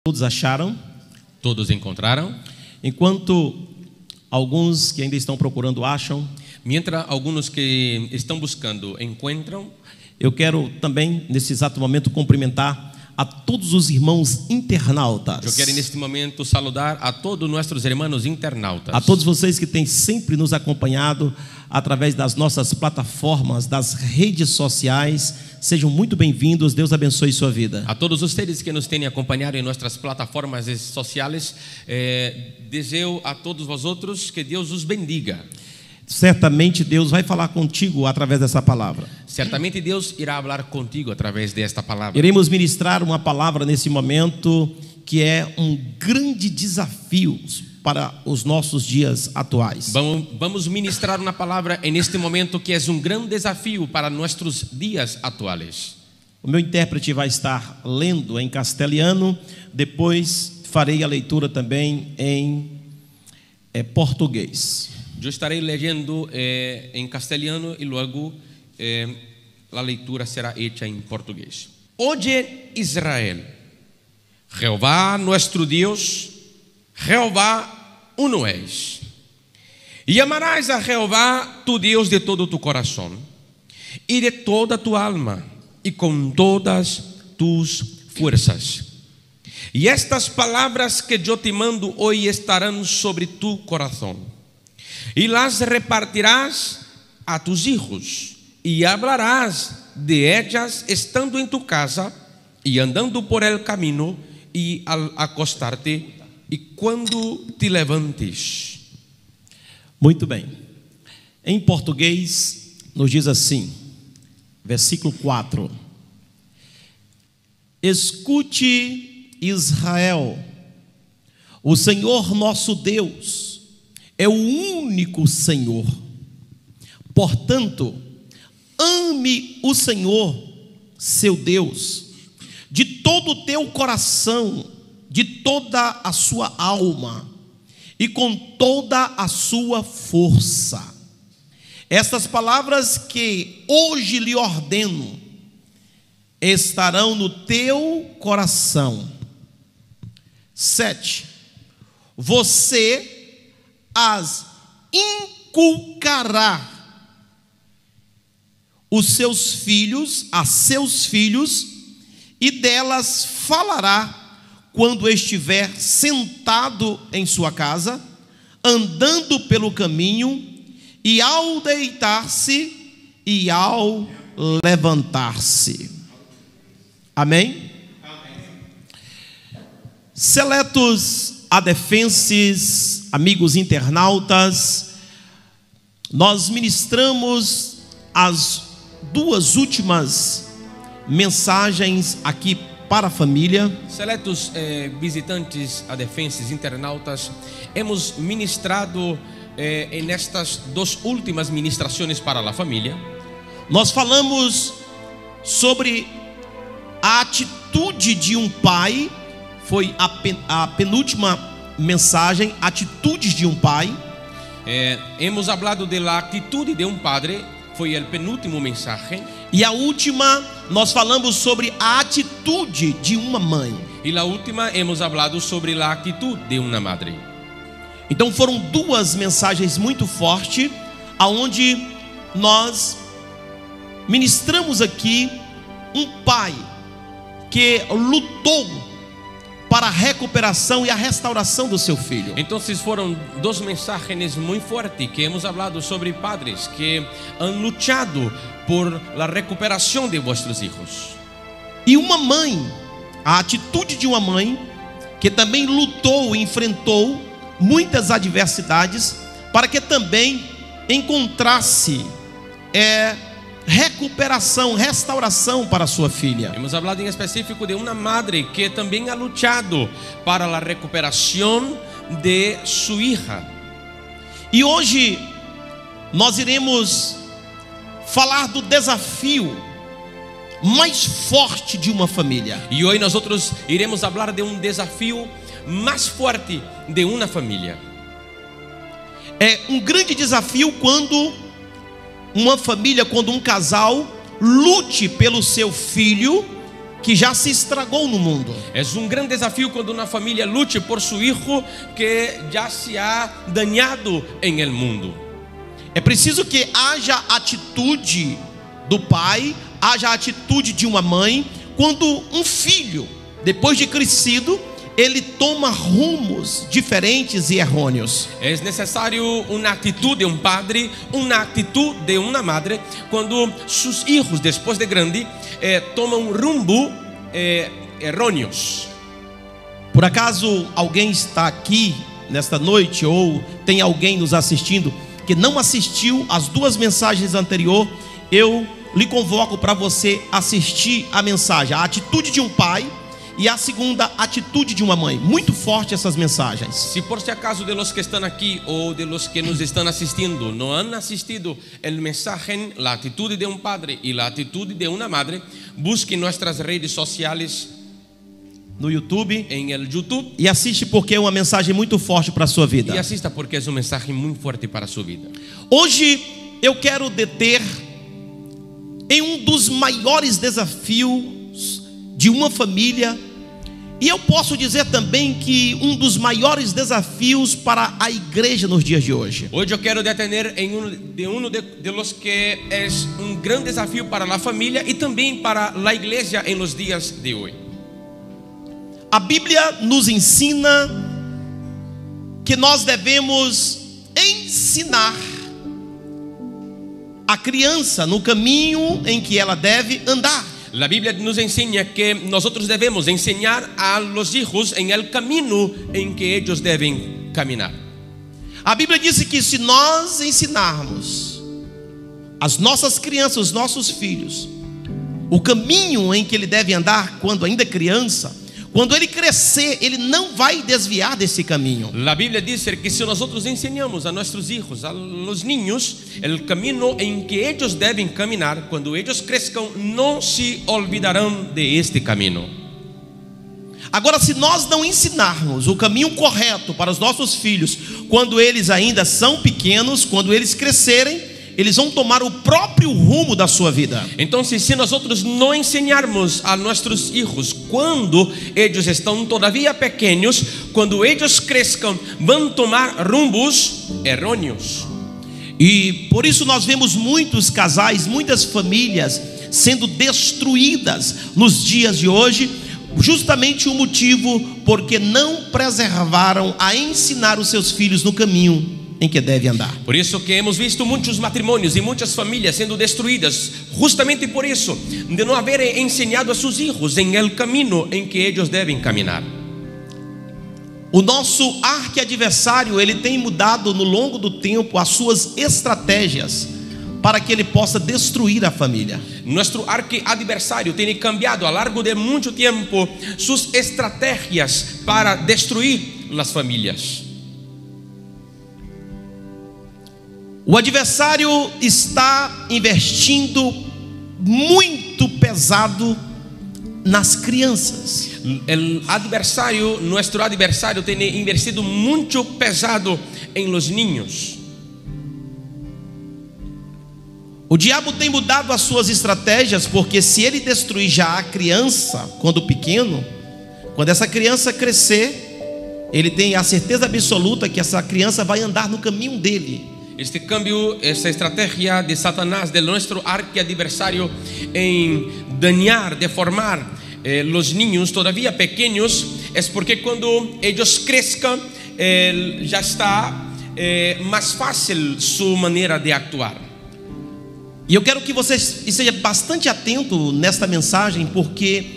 Todos acharam? Todos encontraram? Enquanto alguns que ainda estão procurando acham, Mientras algunos que estão buscando encontram, eu quero também, nesse exato momento, cumprimentar a todos os irmãos internautas. eu quero neste momento saludar a todos nossos irmãos internautas. A todos vocês que têm sempre nos acompanhado através das nossas plataformas, das redes sociais, sejam muito bem-vindos, Deus abençoe sua vida. A todos vocês que nos têm acompanhado em nossas plataformas sociais, desejo a todos vosotros que Deus os bendiga. Certamente Deus vai falar contigo através dessa palavra. Certamente Deus irá falar contigo através desta palavra. Iremos ministrar uma palavra nesse momento que é um grande desafio para os nossos dias atuais. Vamos ministrar uma palavra neste momento que é um grande desafio para nossos dias atuais. O meu intérprete vai estar lendo em castelhano, depois farei a leitura também em português. Eu estarei lendo em castelhano e logo a leitura será feita em português. Oye Israel, Jehová nuestro Dios, Jehová uno es. E amarás a Jehová tu Dios de todo tu corazón y de toda tu alma y con todas tus fuerzas. Y estas palabras que yo te mando hoy estarán sobre tu corazón. Y las repartirás a tus hijos, y hablarás de ellas estando en tu casa, y andando por el camino, y al acostarte, y cuando te levantes. Muito bem. Em português, nos diz assim, versículo 4. Escute, Israel, o Senhor nosso Deus é o único Senhor. Portanto, ame o Senhor, seu Deus, de todo o teu coração, de toda a sua alma e com toda a sua força. Estas palavras que hoje lhe ordeno estarão no teu coração. 7. Você as inculcará os seus filhos, a seus filhos, e delas falará quando estiver sentado em sua casa, andando pelo caminho, e ao deitar-se e ao levantar-se. Amém? Seletos adefenses, amigos internautas, nós ministramos as duas últimas mensagens aqui para a família. Seletos visitantes adefenses internautas, hemos ministrado nestas duas últimas ministrações para a família. Nós falamos sobre a atitude de um pai. Foi a penúltima mensagem, atitudes de um pai. Hemos hablado de la atitude de um padre, foi o penúltimo mensagem. E a última, nós falamos sobre a atitude de uma mãe. E a última, hemos hablado sobre a atitude de uma madre. Então foram duas mensagens muito fortes, aonde nós ministramos aqui um pai que lutou para a recuperação e a restauração do seu filho. Então foram duas mensagens muito fortes que hemos hablado sobre padres que han luchado por la recuperação de vuestros hijos. E uma mãe, a atitude de uma mãe que também lutou e enfrentou muitas adversidades para que também encontrasse recuperação, restauração para sua filha. Hemos hablado em específico de uma madre que também ha luchado para a recuperação de sua hija. E hoje nós iremos falar do desafio mais forte de uma família. E hoje nós iremos falar de um desafio mais forte de uma família. É um grande desafio quando uma família, quando um casal lute pelo seu filho que já se estragou no mundo. É grande desafio quando uma família lute por seu filho que já se ha dañado em el mundo. É preciso que haja atitude do pai, haja atitude de uma mãe, quando um filho, depois de crescido, ele toma rumos diferentes e errôneos. É necessário uma atitude de um padre, uma atitude de uma madre, quando seus filhos, depois de grande, tomam rumbo errôneos. Por acaso alguém está aqui nesta noite, ou tem alguém nos assistindo que não assistiu às 2 mensagens anteriores? Eu lhe convoco para você assistir a mensagem, a atitude de um pai, e a segunda, atitude de uma mãe. Muito forte essas mensagens. Se por si acaso de los que estão aqui ou de los que nos estão assistindo não han assistido el mensaje, la atitude de um padre e la atitude de uma madre, busque nossas redes sociais no YouTube, em el YouTube, e assiste, porque é uma mensagem muito forte para a sua vida. E assista porque é uma mensagem muito forte para a sua vida. Hoje eu quero deter em um dos maiores desafios de uma família, e eu posso dizer também que um dos maiores desafios para a igreja nos dias de hoje. Hoje eu quero detener em de los que é um grande desafio para a família e também para a igreja em los dias de hoje. A Bíblia nos ensina que nós devemos ensinar a criança no caminho em que ela deve andar. A Bíblia nos ensina que nós devemos ensinar a los hijos en el camino em que eles devem caminhar. A Bíblia diz que se nós ensinarmos as nossas crianças, os nossos filhos, o caminho em que ele deve andar quando ainda é criança, quando ele crescer, ele não vai desviar desse caminho. A Bíblia diz que se nós ensinamos a nossos filhos, a los niños, o caminho em que eles devem caminhar, quando eles cresçam, não se olvidarão de este caminho. Agora, se nós não ensinarmos o caminho correto para os nossos filhos, quando eles ainda são pequenos, quando eles crescerem, eles vão tomar o próprio rumo da sua vida. Então, se nós não ensinarmos a nossos filhos quando eles estão todavia pequenos, quando eles cresçam, vão tomar rumbos errôneos. E por isso nós vemos muitos casais, muitas famílias sendo destruídas nos dias de hoje, justamente o motivo porque não preservaram a ensinar os seus filhos no caminho em que deve andar. Por isso que hemos visto muitos matrimônios e muitas famílias sendo destruídas, justamente por isso, de não haver ensinado a seus filhos em el caminho em que eles devem caminhar. O nosso arqui-adversário, ele tem mudado no longo do tempo as suas estratégias para que ele possa destruir a família. Nosso arqui-adversário tem cambiado ao longo de muito tempo suas estratégias para destruir as famílias. O adversário está investindo muito pesado nas crianças. Nosso adversário tem investido muito pesado em los niños. O diabo tem mudado as suas estratégias, porque se ele destruir já a criança quando pequeno, quando essa criança crescer, ele tem a certeza absoluta que essa criança vai andar no caminho dele. Este cambio, essa estratégia de Satanás, de nosso arqui-adversário, em dañar, deformar los niños todavía pequeños, é porque quando eles crescam, já está mais fácil sua maneira de actuar. E eu quero que você esteja bastante atento nesta mensagem, porque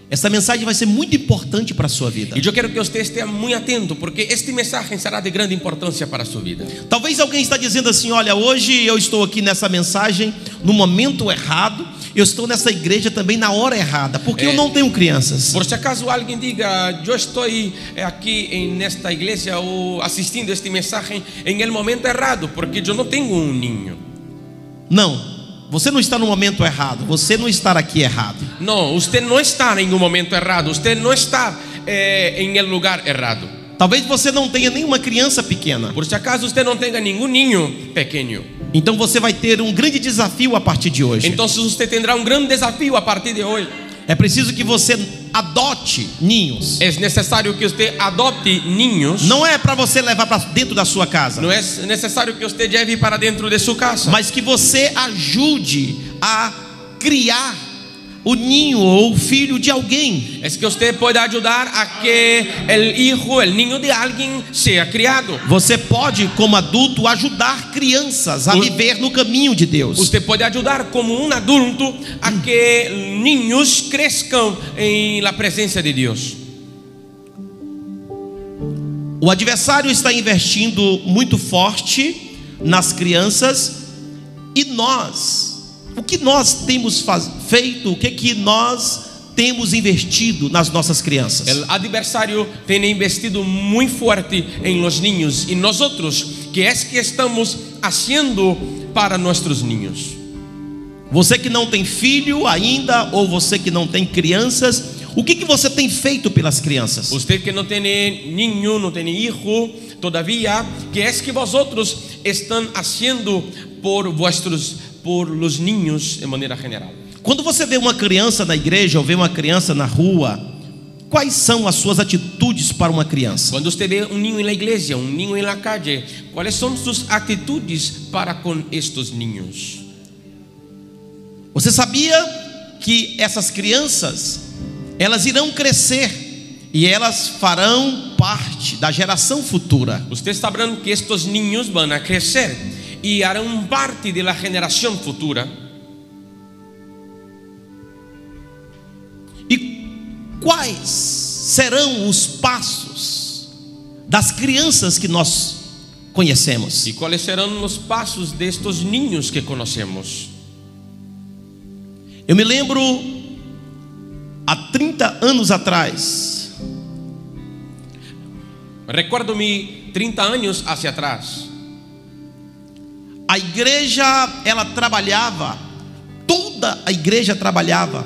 essa mensagem vai ser muito importante para a sua vida. E eu quero que você esteja muito atento, porque esta mensagem será de grande importância para a sua vida. Talvez alguém está dizendo assim: olha, hoje eu estou aqui nessa mensagem no momento errado, eu estou nessa igreja também na hora errada, porque eu não tenho crianças. Por se acaso alguém diga: eu estou aqui nesta igreja ou assistindo esta mensagem em el momento errado, porque eu não tenho um ninho. Não. Você não está no momento errado. Você não está aqui errado. Não, você não está em um momento errado. Você não está em um lugar errado. Talvez você não tenha nenhuma criança pequena. Por se acaso você não tenha nenhum ninho pequeno. Então você vai ter um grande desafio a partir de hoje. Então você terá um grande desafio a partir de hoje. É preciso que você adote ninhos. Es necesario que usted adopte niños. Não é para você levar para dentro da sua casa, No es necesario que usted lleve para dentro de su casa, mas que você ajude a criar o ninho ou o filho de alguém. es que usted pueda ayudar a que el hijo, el niño de alguien sea criado. Você pode, como adulto, ajudar crianças a viver no caminho de Deus. Usted puede ayudar como un adulto a que niños crezcan en la presencia de Dios. O adversário está investindo muito forte nas crianças, e nós, o que nós temos feito, o que nós temos investido nas nossas crianças? El adversario tiene investido muy fuerte en los niños, y nosotros, ¿qué es que estamos haciendo para nuestros niños? Você que não tem filho ainda, ou você que não tem crianças, o que você tem feito pelas crianças? Usted que no tiene niño, no tiene hijo todavía, ¿qué es que vosotros están haciendo por los niños de manera general? Quando você vê uma criança na igreja ou vê uma criança na rua, quais são as suas atitudes para uma criança? Cuando usted ve un niño en la iglesia, un niño en la calle, ¿cuáles son sus actitudes para con estos niños? Você sabia que essas crianças, elas irão crescer e elas farão parte da geração futura? Ustedes sabrán que estos niños van a crecer y harán parte de la generación futura. E quais serão os passos das crianças que nós conhecemos? ¿Y cuáles serán los pasos de estos niños que conocemos? Eu me lembro, há 30 anos atrás, Recuerdo-me 30 años hacia atrás. a igreja, ela trabalhava, toda a igreja trabalhava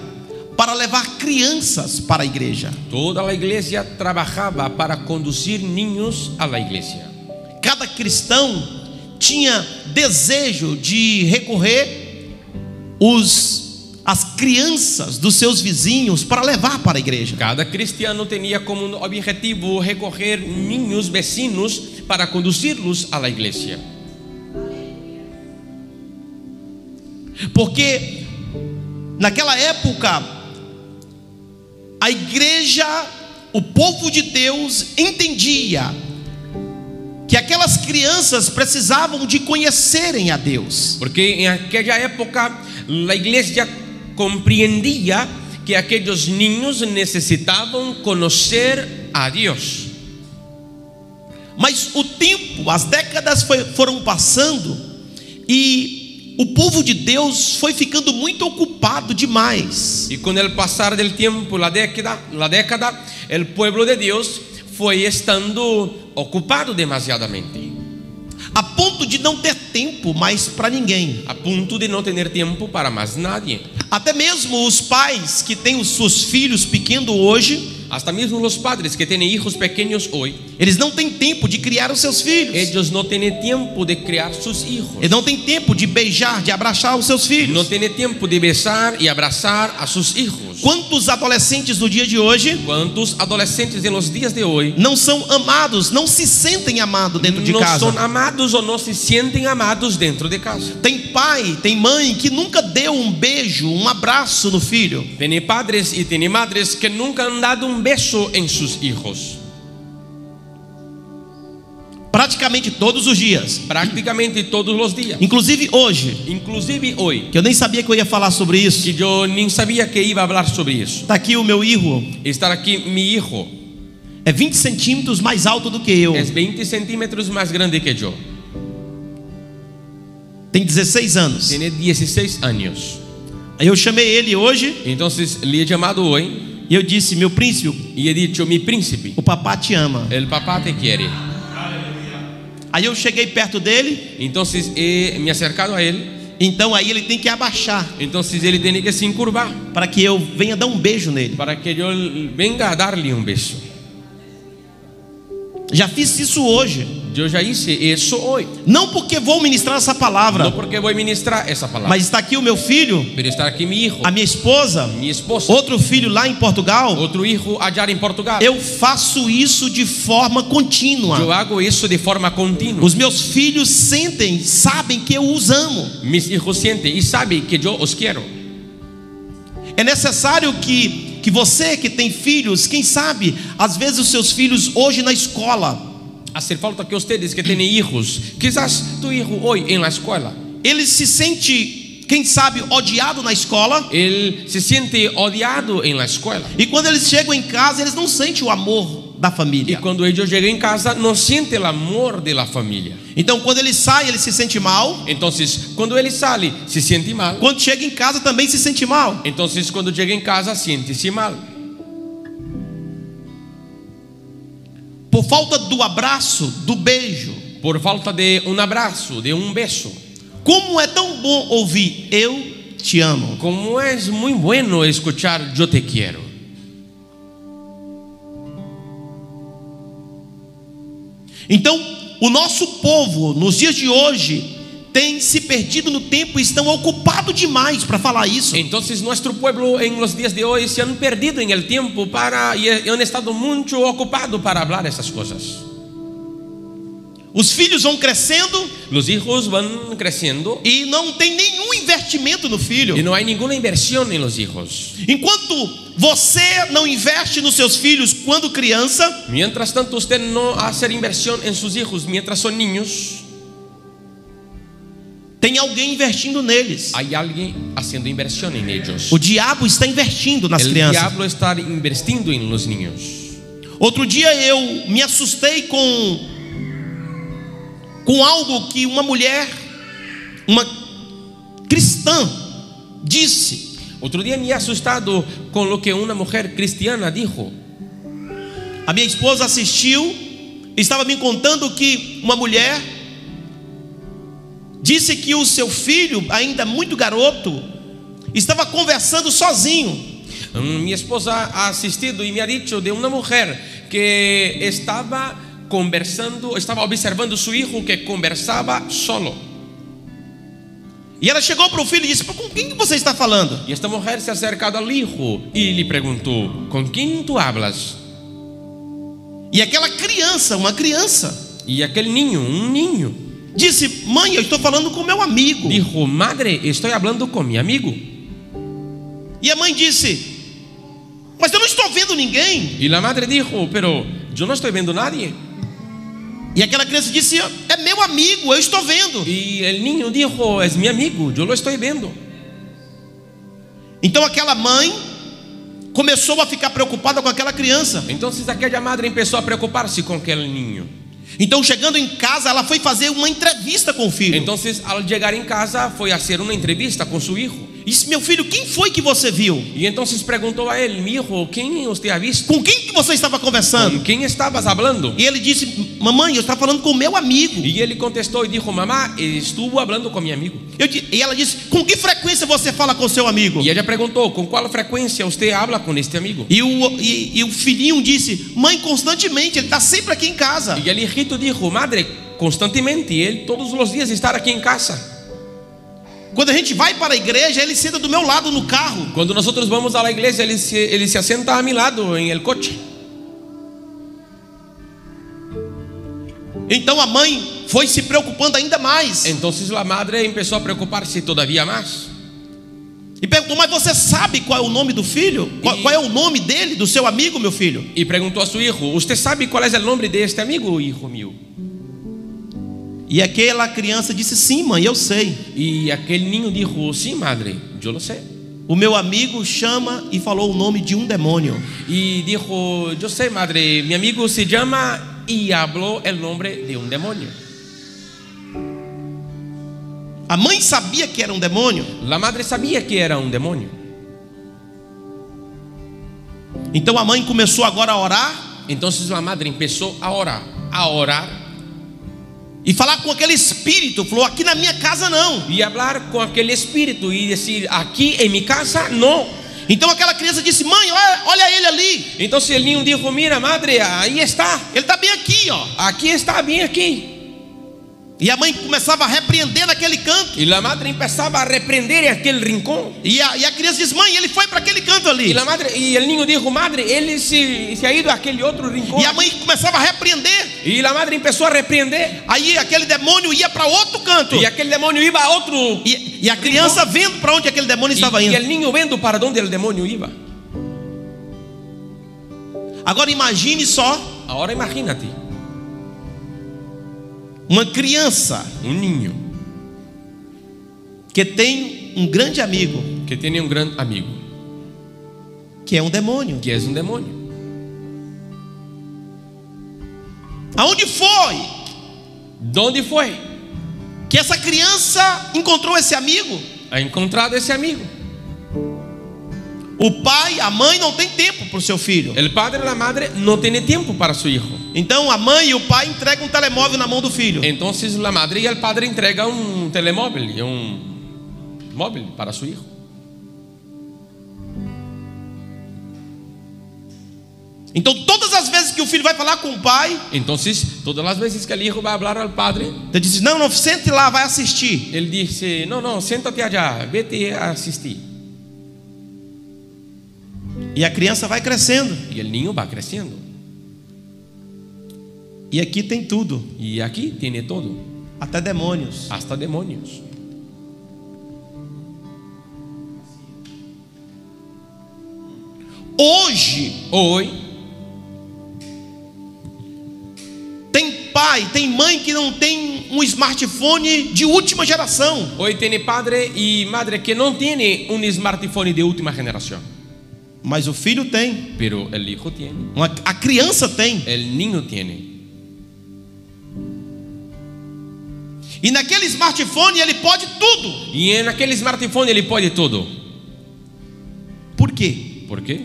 para levar crianças para a igreja. Toda la iglesia trabajaba para conducir niños a la iglesia. Cada cristão tinha desejo de recorrer as crianças dos seus vizinhos para levar para a igreja. Cada cristiano tenía como un objetivo recoger niños vecinos para conducirlos a la iglesia. Porque naquela época a igreja, o povo de Deus entendia que aquelas crianças precisavam de conhecerem a Deus. Porque en aquella época la iglesia comprendía que aquellos niños necesitaban conocer a Dios. Mas o tempo, as décadas foram passando, e o povo de Deus foi ficando muito ocupado demais. Y con el pasar del tiempo, la década, el pueblo de Dios fue estando ocupado demasiadamente, A ponto de não ter tempo mais para ninguém. a punto de no tener tiempo para más nadie. Até mesmo os pais que têm os seus filhos pequenos hoje, Hasta mismo los padres que tienen hijos pequeños hoy, eles não têm tempo de criar os seus filhos. ellos no tienen tiempo de criar sus hijos. Eles não têm tempo de beijar, de abraçar os seus filhos. No tienen tiempo de besar y abrazar a sus hijos. Quantos adolescentes no dia de hoje ¿Cuántos adolescentes en los días de hoy não são amados, não se sentem amados dentro de no casa? son amados o no se sienten amados dentro de casa? Tem pai, tem mãe que nunca deu um beijo, um abraço no filho. Tiene padres y tiene madres que nunca han dado un beso en sus hijos. Praticamente todos os dias. Prácticamente todos los días. Inclusive hoje, Inclusive hoy, que eu nem sabia que eu ia falar sobre isso. que yo ni sabía que iba a hablar sobre eso. Está aqui o meu hijo, Estar aquí, mi hijo é 20 centímetros mais alto do que eu. es 20 centímetros más grande que yo. Tem 16 anos. Tiene 16 años. Aí eu chamei ele hoje Entonces le he llamado hoy e eu disse: meu príncipe, y he dicho: mi príncipe, o papá te ama. el papá te quiere. Aí eu cheguei perto dele, Entonces me he acercado a él. então aí ele tem que abaixar Entonces él tiene que se encurvar para que eu venha dar um beijo nele. para que yo venga a darle un beso. Já fiz isso hoje. Yo ya hice eso hoy. Não porque vou ministrar essa palavra, No porque voy a ministrar esa palabra. mas está aqui o meu filho, Pero está aquí mi hijo, a minha esposa, mi esposa, outro filho lá em Portugal. otro hijo allá en Portugal. Eu faço isso de forma contínua. Yo hago eso de forma continua. Os meus filhos sentem, sabem que eu os amo. Mis hijos sienten y saben que yo os quiero. É necessário que você que tem filhos, quem sabe, às vezes os seus filhos hoje na escola, Hace falta que ustedes que tienen hijos, quizás tu hijo hoy en la escuela, ele se sente, quem sabe, odiado na escola, él se siente odiado en la escuela. e quando eles chegam em casa, eles não sentem o amor da Y família. cuando ellos llegan en casa, no siente el amor de la familia. Então quando ele sai, ele se sente mal. Entonces, cuando él sale, se siente mal. Quando chega em casa também se sente mal. Entonces, cuando llega en casa, siente-se mal. Por falta do abraço, do beijo. Por falta de un abrazo, de un beso. Como é tão bom ouvir eu te amo. Como es muy bueno escuchar yo te quiero. Então, o nosso povo, nos dias de hoje, tem se perdido no tempo e estão ocupados demais para falar isso. Entonces nuestro pueblo en los días de hoy se han perdido en el tiempo y han estado mucho ocupados para hablar esas cosas. Os filhos vão crescendo Los hijos van creciendo e não tem nenhum investimento no filho. y no hay ninguna inversión en los hijos. Enquanto você não investe nos seus filhos quando criança, Mientras tanto usted no hace inversión en sus hijos mientras son niños, tem alguém investindo neles. hay alguien haciendo inversión en ellos. O diabo está investindo nas El crianças. diablo está invirtiendo en los niños. Outro dia eu me assustei com algo que uma mulher, uma cristã, disse. Otro día me he asustado con lo que una mujer cristiana dijo. A minha esposa assistiu, estava me contando que uma mulher disse que o seu filho, ainda muito garoto, estava conversando sozinho. Mi esposa ha asistido y me ha dicho de una mujer que estaba conversando, estaba observando su hijo que conversaba solo. E ela chegou para o filho e disse: com quem que você está falando? Y esta mujer se ha acercado al hijo y le preguntó: ¿con quién tú hablas? E aquela criança, uma criança, Y aquel niño, un niño, disse: mãe, eu estou falando com meu amigo. dijo: madre, estoy hablando con mi amigo. E a mãe disse: mas eu não estou vendo ninguém. Y la madre dijo: pero yo no estoy viendo a nadie. E aquela criança disse: é meu amigo, eu estou vendo. Y el niño dijo: es mi amigo, yo lo estoy viendo. Então aquela mãe começou a ficar preocupada com aquela criança. Entonces aquella madre empezó a preocuparse con aquel niño. Então chegando em casa, ela foi fazer uma entrevista com o filho. Entonces al llegar en casa fue a hacer una entrevista con su hijo. Disse: meu filho, quem foi que você viu? Y entonces preguntó a él: mi hijo, ¿quién usted ha visto? Com quem que você estava conversando? ¿Con quién estabas hablando? E ele disse: mamãe, eu estava falando com o meu amigo. Y él contestó y dijo: mamá, estuvo hablando con mi amigo. E ela disse: com que frequência você fala com seu amigo? Y ella preguntó: ¿con cuál frecuencia usted habla con este amigo? E o filhinho disse: mãe, constantemente, ele está sempre aqui em casa. Y el hijito dijo: madre, constantemente, él todos los días está aquí en casa. Quando a gente vai para a igreja, ele senta do meu lado no carro. Cuando nosotros vamos a la iglesia, él se asienta a mi lado en el coche. Então a mãe foi se preocupando ainda mais. Entonces la madre empezó a preocuparse todavía más. E perguntou: mas você sabe qual é o nome do filho? Qual é o nome dele, do seu amigo, meu filho? Y preguntó a su hijo: ¿usted sabe cuál es el nombre de este amigo, hijo mío? E aquela criança disse: sim, mãe, eu sei. Y aquel niño dijo: sí, madre, yo lo sé. O meu amigo chama e falou o nome de um demônio. Y dijo: yo sé, madre, mi amigo se llama, y habló el nombre de un demonio. A mãe sabia que era um demônio. La madre sabía que era un demonio. Então a mãe começou agora a orar. Entonces la madre empezó a orar. E falar com aquele espírito. Falou: aqui na minha casa não. Y hablar con aquel espíritu y decir: aquí en mi casa no. Então aquela criança disse: mãe, olha ele ali. Entonces el niño dijo: mira madre, ahí está. Ele está bem aqui, ó. Aquí está, bien aquí. E a mãe começava a repreender naquele canto. Y la madre empezaba a reprender en aquel rincón. E a criança disse: mãe, ele foi para aquele canto ali. Y el niño dijo: madre, él se ha ido a aquel otro rincón. E a mãe começava a repreender. Y la madre empezó a reprender. Aí aquele demônio ia para outro canto. Y aquel demonio iba a otro. E a criança vendo para onde aquele demônio estava indo. Y el niño viendo para dónde el demonio iba. Agora imagine só. Ahora imagínate. Uma criança Niño que tem grande amigo, que tiene un gran amigo, que é demônio. que es un demonio. Aonde foi ¿Dónde fue? que essa criança encontrou esse amigo? Ha encontrado ese amigo. O pai, a mãe não tem tempo para o seu filho. El padre o la madre no tiene tiempo para su hijo. Então a mãe e o pai entregam um telemóvel na mão do filho. Entonces la madre y el padre entregan un telemóvil y un móvil para su hijo. Então todas as vezes que o filho vai falar com o pai, Entonces todas las veces que el hijo va a hablar al padre, ele diz: não, sente lá, vai assistir. él dice: no, siéntate allá, vete a asistir. E a criança vai crescendo. Y el niño va creciendo. E aqui tem tudo, Y aquí tiene todo, até demônios. hasta demonios. Hoje tem pai, tem mãe que não tem um smartphone de última geração. Hoy tiene padre y madre que no tiene un smartphone de última generación. Mas o filho tem, Pero el hijo tiene, a criança tem. el niño tiene. E naquele smartphone ele pode tudo. Y en aquel smartphone ele puede todo. Por quê? ¿Por qué?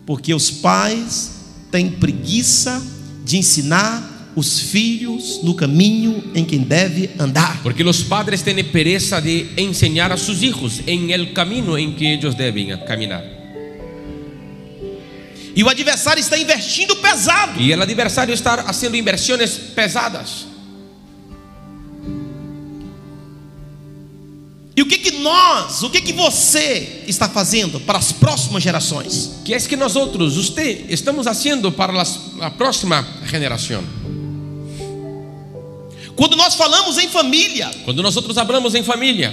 Porque os pais têm preguiça de ensinar os filhos no caminho em que deve andar. Porque los padres tienen pereza de enseñar a sus hijos en el camino en que ellos deben caminar. E o adversário está investindo pesado. Y el adversario está haciendo inversiones pesadas. E o que que você está fazendo para as próximas gerações? ¿Qué es que nosotros, usted, estamos haciendo para la próxima generación? Quando nós falamos em família, Cuando nosotros hablamos en familia,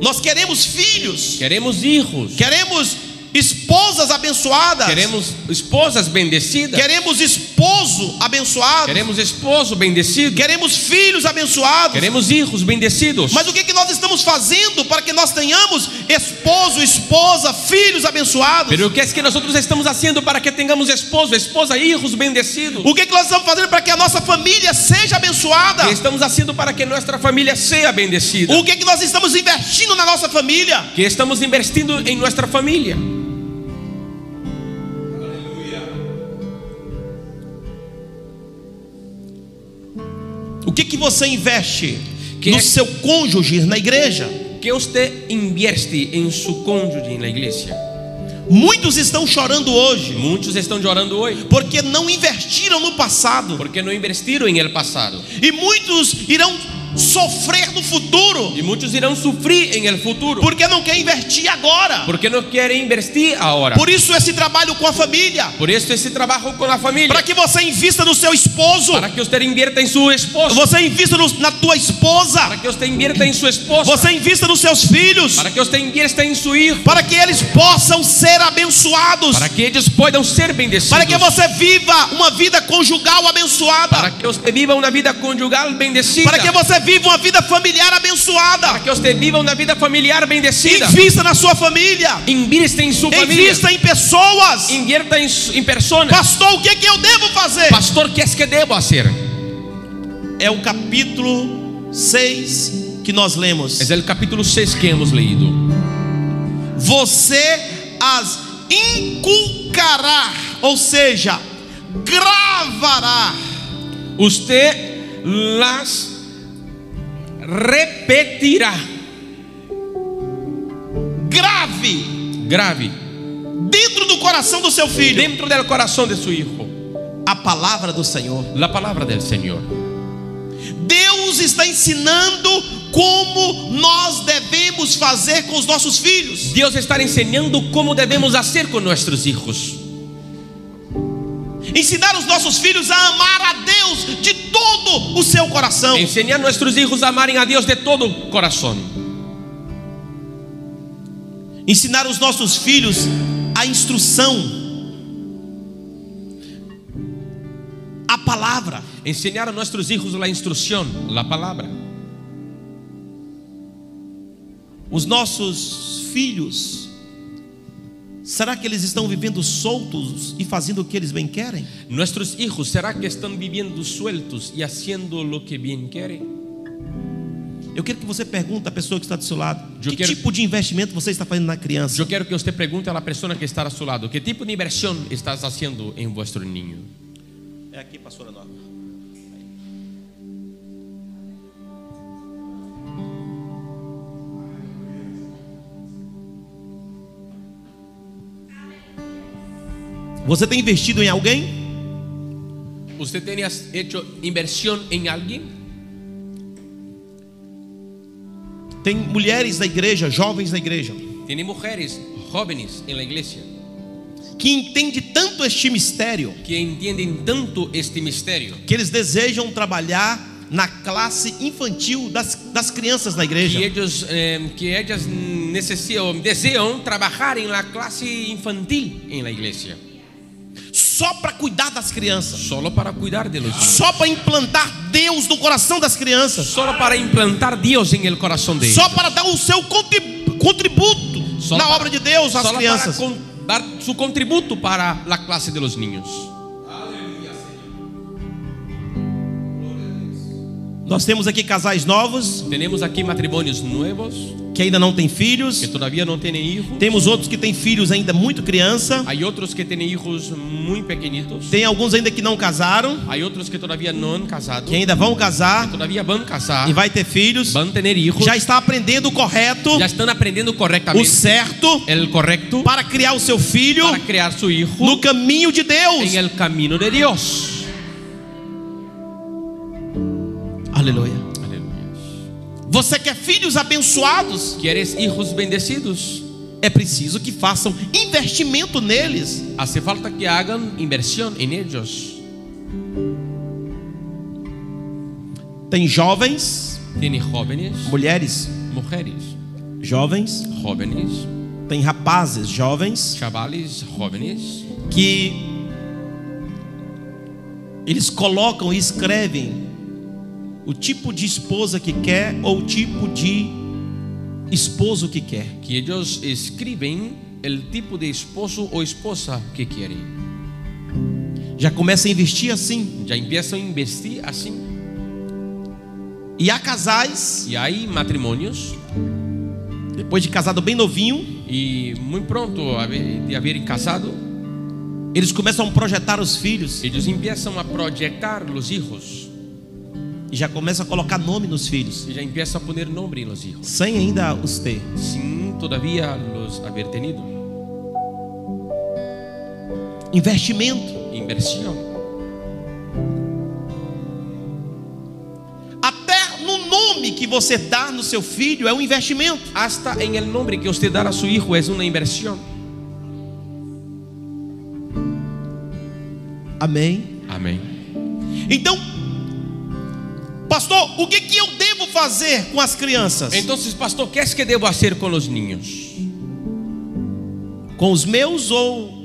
nós queremos filhos, queremos hijos, queremos esposas abençoadas, queremos esposas bendecidas, queremos esposo abençoado, queremos esposo bendecido, queremos filhos abençoados. queremos hijos bendecidos. Mas o que nós estamos fazendo para que nós tenhamos esposo, esposa, filhos abençoados? Pero ¿qué es que nosotros estamos haciendo para que tengamos esposo, esposa, hijos bendecidos? O que nós estamos fazendo para que a nossa família seja abençoada? ¿Qué estamos haciendo para que nuestra familia sea bendecida? O que nós estamos investindo na nossa família? ¿Qué estamos invirtiendo en nuestra familia? O que você investe Que no é- seu cônjuge na igreja? ¿Qué usted invierte en su cónyuge en la iglesia? Muitos estão chorando hoje Muchos están llorando hoy porque não investiram no passado, porque no invirtieron en el pasado. e muitos irão sofrer no futuro Y muchos irán a sufrir en el futuro porque não quer investir agora. porque no quieren invertir ahora. Por isso esse trabalho com a família, Por eso ese trabajo con la familia, para que você invista no seu esposo, para que usted invierta en su esposo, você invista na tua esposa, para que usted invierta en su esposa, você invista nos seus filhos, para que usted invierta en su hijo, para que eles possam ser abençoados, para que ellos puedan ser bendecidos, para que você viva uma vida conjugal abençoada, para que usted viva una vida conyugal bendecida, para que você viva uma vida familiar abençoada. para que usted viva una vida familiar bendecida. Invista na sua família, Invierta en su familia, invista em pessoas. invierta en personas. Pastor, o que eu devo fazer? Pastor, ¿qué es que debo hacer? É o capítulo 6 que nós lemos. Es el capítulo 6 que hemos leído. Você as inculcará, ou seja, gravará. Usted las repetirá. grave dentro do coração do seu filho dentro del corazón de su hijo a palavra do Senhor. la palabra del Señor. Deus está ensinando como nós devemos fazer com os nossos filhos. Dios está enseñando cómo debemos hacer con nuestros hijos. Ensinar os nossos filhos a amar a Deus de todo o seu coração. Enseñar a nuestros hijos a amar a Dios de todo corazón. Ensinar os nossos filhos a instrução, a palavra. Enseñar a nuestros hijos la instrucción, la palabra. Os nossos filhos, será que eles estão vivendo soltos e fazendo o que eles bem querem? Nuestros hijos, ¿será que están viviendo sueltos y haciendo lo que bien quieren? Eu quero que você pergunte à pessoa que está do seu lado: Eu que quero- tipo de investimento você está fazendo na criança? Yo quiero que usted pregunte a la persona que está a su lado, ¿qué tipo de inversión estás haciendo en vuestro niño? É aqui, pastora Nova. Você tem investido em alguém? ¿Usted tenía hecho inversión en alguien? Tem mulheres da igreja, jovens da igreja, Tiene mujeres jóvenes en la iglesia que entendem tanto este mistério que entienden tanto este misterio que eles desejam trabalhar na classe infantil das crianças da igreja. que ellas desean trabajar en la clase infantil en la iglesia, Só para cuidar das crianças, solo para cuidar de los niños, só para implantar Deus no coração das crianças, solo para implantar Dios en el corazón de ellos, só para dar o seu contributo Só na para- obra de Deus às solo crianças. para dar su contributo para la clase de los niños. Nós temos aqui casais novos Tenemos aquí matrimonios nuevos que ainda não têm filhos. que todavía no tienen hijos. Temos outros que têm filhos ainda muito criança. Hay otros que tienen hijos muy pequeñitos. Tem alguns ainda que não casaram, Hay otros que todavía no han casado, que ainda vão casar todavía van a casar, e vai ter filhos. van a tener hijos, Já está aprendendo o correto, ya están aprendiendo o correctamente certo, el correcto para criar o seu filho para crear su hijo no caminho de Deus. en el camino de Dios. Aleluia. Aleluya. Você quer filhos abençoados? ¿Quieres hijos bendecidos? É preciso que façam investimento neles. Hace falta que hagan inversión en ellos. Tem jovens, Tiene jóvenes, mulheres mujeres, jovens, jóvenes, tem rapazes jovens chavales, jóvenes, que eles colocam e escrevem o tipo de esposa que quer ou o tipo de esposo que quer. que ellos escriben el tipo de esposo o esposa que quieren. Já começa a investir assim. Ya empiezan a investir así. E há casais, Y hay matrimonios, depois de casado bem novinho, y muy pronto de haber casado, eles começam a projetar os filhos ellos empiezan a proyectar los hijos e já começam a colocar nome nos filhos, y ya empiezan a poner nombre en los hijos, sem ainda os ter. sin todavía los haber tenido. Investimento. Inversión. Até no nome que você dá no seu filho é um investimento. Hasta en el nombre que usted da a su hijo es una inversión. Amém. Amén. Então, pastor, o que eu devo fazer com as crianças? Entonces, pastor, ¿qué es que debo hacer con los niños? Com os meus ou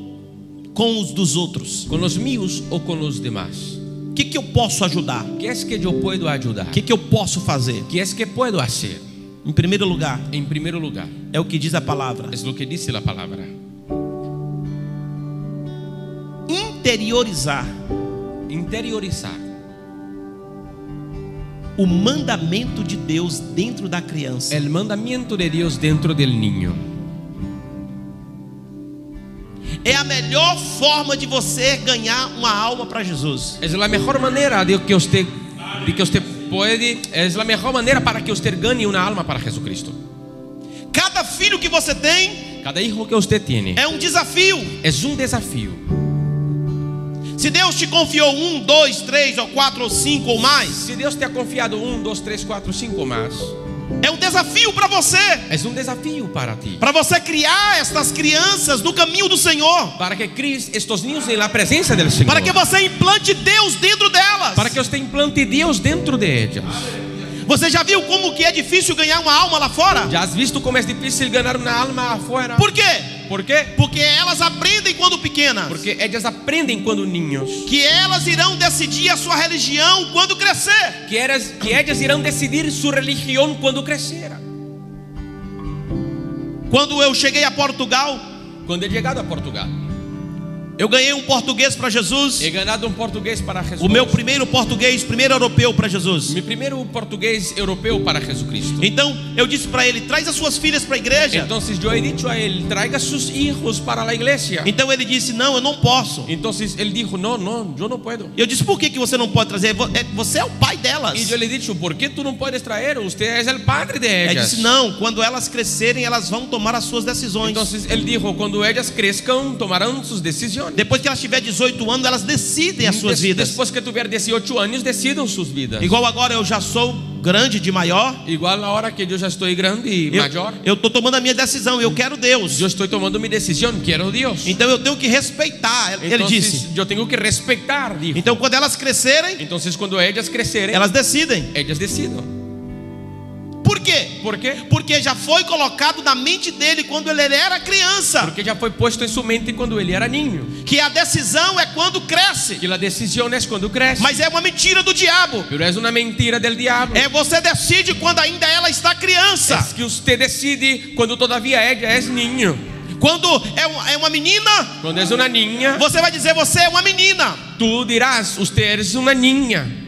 com os dos outros? ¿Con los míos o con los demás? O que eu posso ajudar? ¿Qué es que yo puedo ayudar? O que eu posso fazer? ¿Qué es que puedo hacer? Em primeiro lugar, En primer lugar, é o que diz a palavra: es lo que dice la palabra. interiorizar Interiorizar o mandamento de Deus dentro da criança. el mandamiento de Dios dentro del niño. É a melhor forma de você ganhar uma alma para Jesus. Es la mejor manera de que usted puede, es la mejor manera para que usted gane una alma para Jesucristo. Cada filho que você tem Cada hijo que usted tiene é um desafio. es un desafío. Se Deus te confiou 1, 2, 3 ou 4 ou 5 ou mais, Si Dios te ha confiado 1, 2, 3, 4, 5 más, é um desafio para você. es un desafío para ti. Para você criar estas crianças no caminho do Senhor. Para que críes estos niños en la presencia del Señor. Para que você implante Deus dentro delas. Para que usted implante Dios dentro de ellas. Você já viu como que é difícil ganhar uma alma lá fora? ¿Ya has visto cómo es difícil ganar una alma afuera? Por quê? ¿Por qué? Porque elas aprendem quando pequenas Porque ellas aprenden cuando niños que elas irão decidir a sua religião quando crescer. que ellas irán decidir su religión cuando creciera. Quando eu cheguei a Portugal, Cuando he llegado a Portugal, eu ganhei um português para Jesus. he ganado un portugués para Jesús. O meu primeiro português, primeiro europeu para Jesus. Mi primer portugués europeo para Jesucristo. Então eu disse para ele: traz as suas filhas para a igreja. Entonces yo he dicho a él, traiga sus hijos para la iglesia. Então ele disse: não, eu não posso. Entonces él dijo, no, yo no puedo. Eu disse: por que você não pode trazer? Você é o pai delas. Y yo le he dicho, ¿por qué tú no puedes traer? Usted es el padre de Ele ellas. disse: não, quando elas crescerem, elas vão tomar as suas decisões. Entonces él dijo, cuando ellas crezcan, tomarán sus decisiones. Depois que elas tiverem 18 anos, elas decidem as suas vidas. Después que tuviera 18 años, decidam sus vidas. Igual agora eu já sou grande de maior. Igual ahora que yo ya estoy grande y mayor, Eu estou tomando a minha decisão. Eu quero Deus. yo estoy tomando mi decisión, quiero Dios. Então eu tenho que respeitar. Ele Entonces disse. yo tengo que respetar, dijo. Então quando elas crescerem, Entonces cuando ellas creceren, elas decidem. ellas decidan. Por quê? ¿Por qué? Porque já foi colocado na mente dele quando ele era criança, Porque ya fue puesto en su mente cuando él era niño, que a decisão é quando cresce. que la decisión es cuando crece. Mas é uma mentira do diabo. Pero es una mentira del diablo. É você decide quando ainda ela está criança. Es que usted decide cuando todavía ella es niño. Quando é uma menina, Cuando es una niña, você vai dizer: você é uma menina. tú dirás, usted es una niña.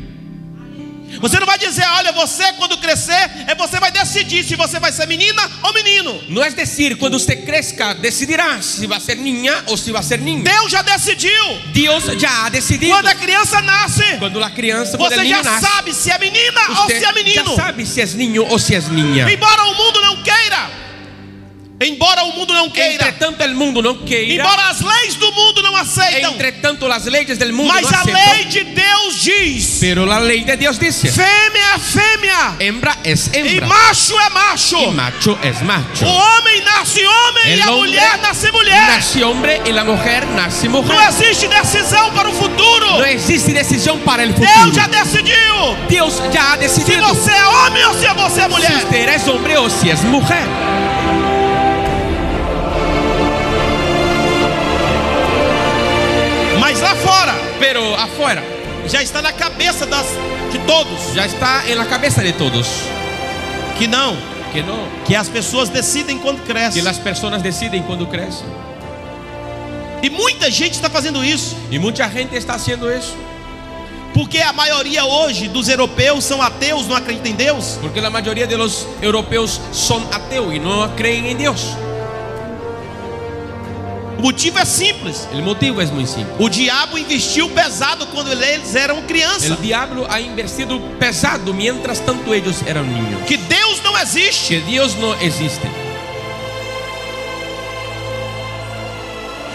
Você não vai dizer: olha, você quando crescer, você vai decidir se você vai ser menina ou menino. No es decir, cuando usted crezca, decidirá si va a ser niña o si va a ser niño. Deus já decidiu. Dios ya ha decidido. Quando a criança nasce, Cuando la crianza, cuando el você niño já nace, sabe se é menina ou usted se é menino. ya sabe si es niño o si es niña. Embora o mundo não queira, Entre tanto el mundo no quiera, embora as leis do mundo não aceitam, entre tanto las leyes del mundo mas no a aceptan, lei de Deus diz: pero la ley de Dios dice, fêmea é fêmea hembra es e hembra macho é macho. y macho es macho. O homem nasce homem El e a hombre mulher nasce mulher. nace hombre y la mujer nace mujer. Não existe decisão para o futuro. No existe decisión para el futuro. Deus já decidiu Dios ya ha se decidido você é homem ou se você é si mulher. usted es hombre o si es mujer. Mas lá fora Pero afuera já está na cabeça de todos ya está en la cabeza de todos que não, que no, que as pessoas decidem quando que crescem. las personas deciden cuando crecen. E muita gente está fazendo isso, Y mucha gente está haciendo eso porque a maioria hoje dos europeus são ateus, não acreditam em Deus. porque la mayoría de los europeos son ateos y no creen en Dios. O motivo é simples: El motivo es muy simple. o diabo investiu pesado quando eles eram crianças. El diablo ha invertido pesado mientras tanto ellos eran niños. Que Deus não existe. Que Dios no existe.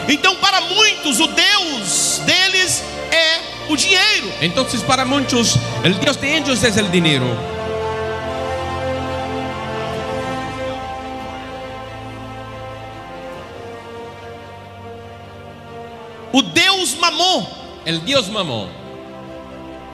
Então, para muitos, o Deus deles é o dinheiro. Entonces para muchos el Dios de ellos es el dinero. O Deus mamon, El Dios mamón,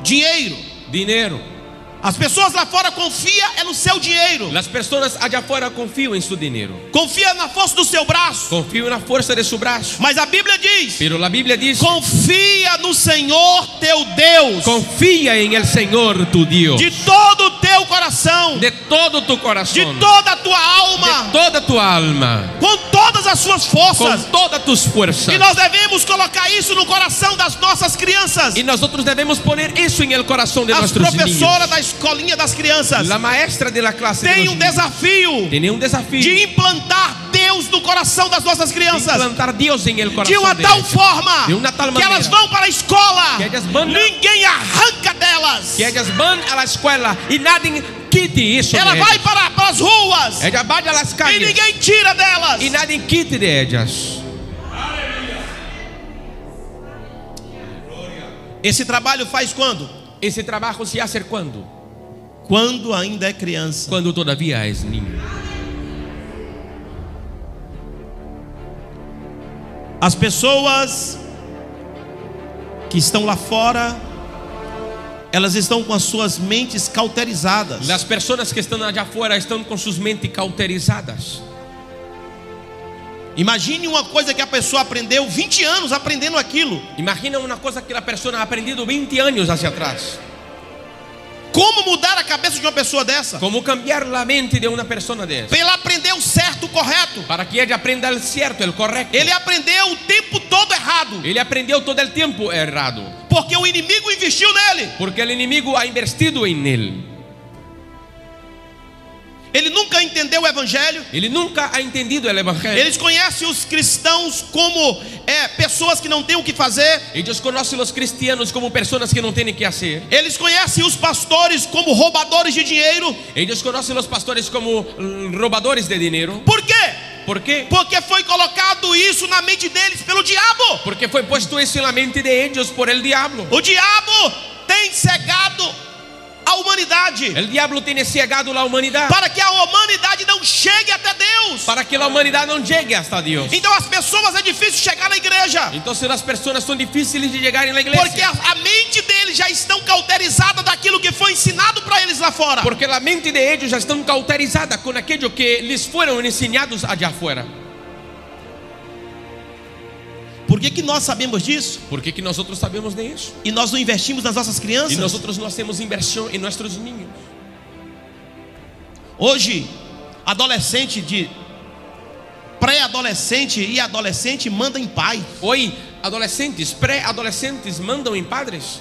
dinheiro. dinero. As pessoas lá fora confiam no seu dinheiro, Las personas allá afuera confían en su dinero, confia na força do seu braço. confían en la fuerza de su brazo. Mas a Bíblia diz: Pero la Biblia dice, confia no Senhor teu Deus, confía en el Señor tu Dios, de todo o teu coração, de todo tu de corazón, toda a tua de alma, toda tu alma, com todas as suas con forças. todas tus fuerzas. E nós devemos colocar isso no coração das nossas crianças. Y nosotros debemos poner eso en el corazón de As nuestros niños. professoras da escolinha das crianças La maestra de la clase de tem los um niños desafio tiene un desafío de implantar Deus no coração das nossas de crianças, implantar Dios en el de corazón uma de tal ellas. forma De una tal que elas manera vão para a escola, que ellas van- ninguém arranca delas. Que ellas van a la escuela y nadie quite isso Ela de vai ellas. para as ruas Ella vaya a las e calles ninguém tira delas. y nadie quite de ellas. Esse trabalho faz quando? Ese trabajo se hace cuando? Quando ainda é criança. Cuando todavía es niño. As pessoas que estão lá fora, elas estão com as suas mentes cauterizadas. Las personas que están allá afuera están con sus mentes cauterizadas. Imagine uma coisa que a pessoa aprendeu 20 anos aprendendo aquilo. Imagina una cosa que la persona ha aprendido 20 años hacia atrás. Como mudar a cabeça de uma pessoa dessa? ¿Cómo cambiar la mente de una persona de esa? Para ele aprender o certo, o correto. Para que ella aprenda el cierto, el correcto. Ele aprendeu o tempo todo errado. Ele aprendeu todo el tiempo errado. Porque o inimigo investiu nele. Porque el enemigo ha invertido en él. Ele nunca entendeu o evangelho. Ele nunca ha entendido el evangelio. Eles conhecem os cristãos como pessoas que não têm o que fazer. Ellos conocen los cristianos como personas que no tienen que hacer. Eles conhecem os pastores como roubadores de dinheiro. Ellos conocen los pastores como robadores de dinero. Por quê? ¿Por qué? Porque foi colocado isso na mente deles pelo diabo. Porque fue puesto eso en la mente de ellos por el diablo. O diabo tem cegado a humanidade, El diablo tiene cegado la humanidad para que a humanidade não chegue até Deus. para que la humanidad no llegue hasta Dios. Então as pessoas é difícil chegar na igreja, Entonces las personas son difíciles de llegar en la porque iglesia. a mente deles já estão cauterizadas daquilo que foi ensinado para eles lá fora. Porque la mente de ellos ya están cauterizadas con aquello que les fueron enseñados allá afuera. Por que nós sabemos disso? ¿Por qué que nosotros sabemos de eso? E nós não investimos nas nossas Y crianças? nosotros no hacemos inversión en nuestros niños. Hoje, adolescente de pré-adolescente e adolescente manda em pai. Hoy, adolescentes, pré-adolescentes mandam en padres.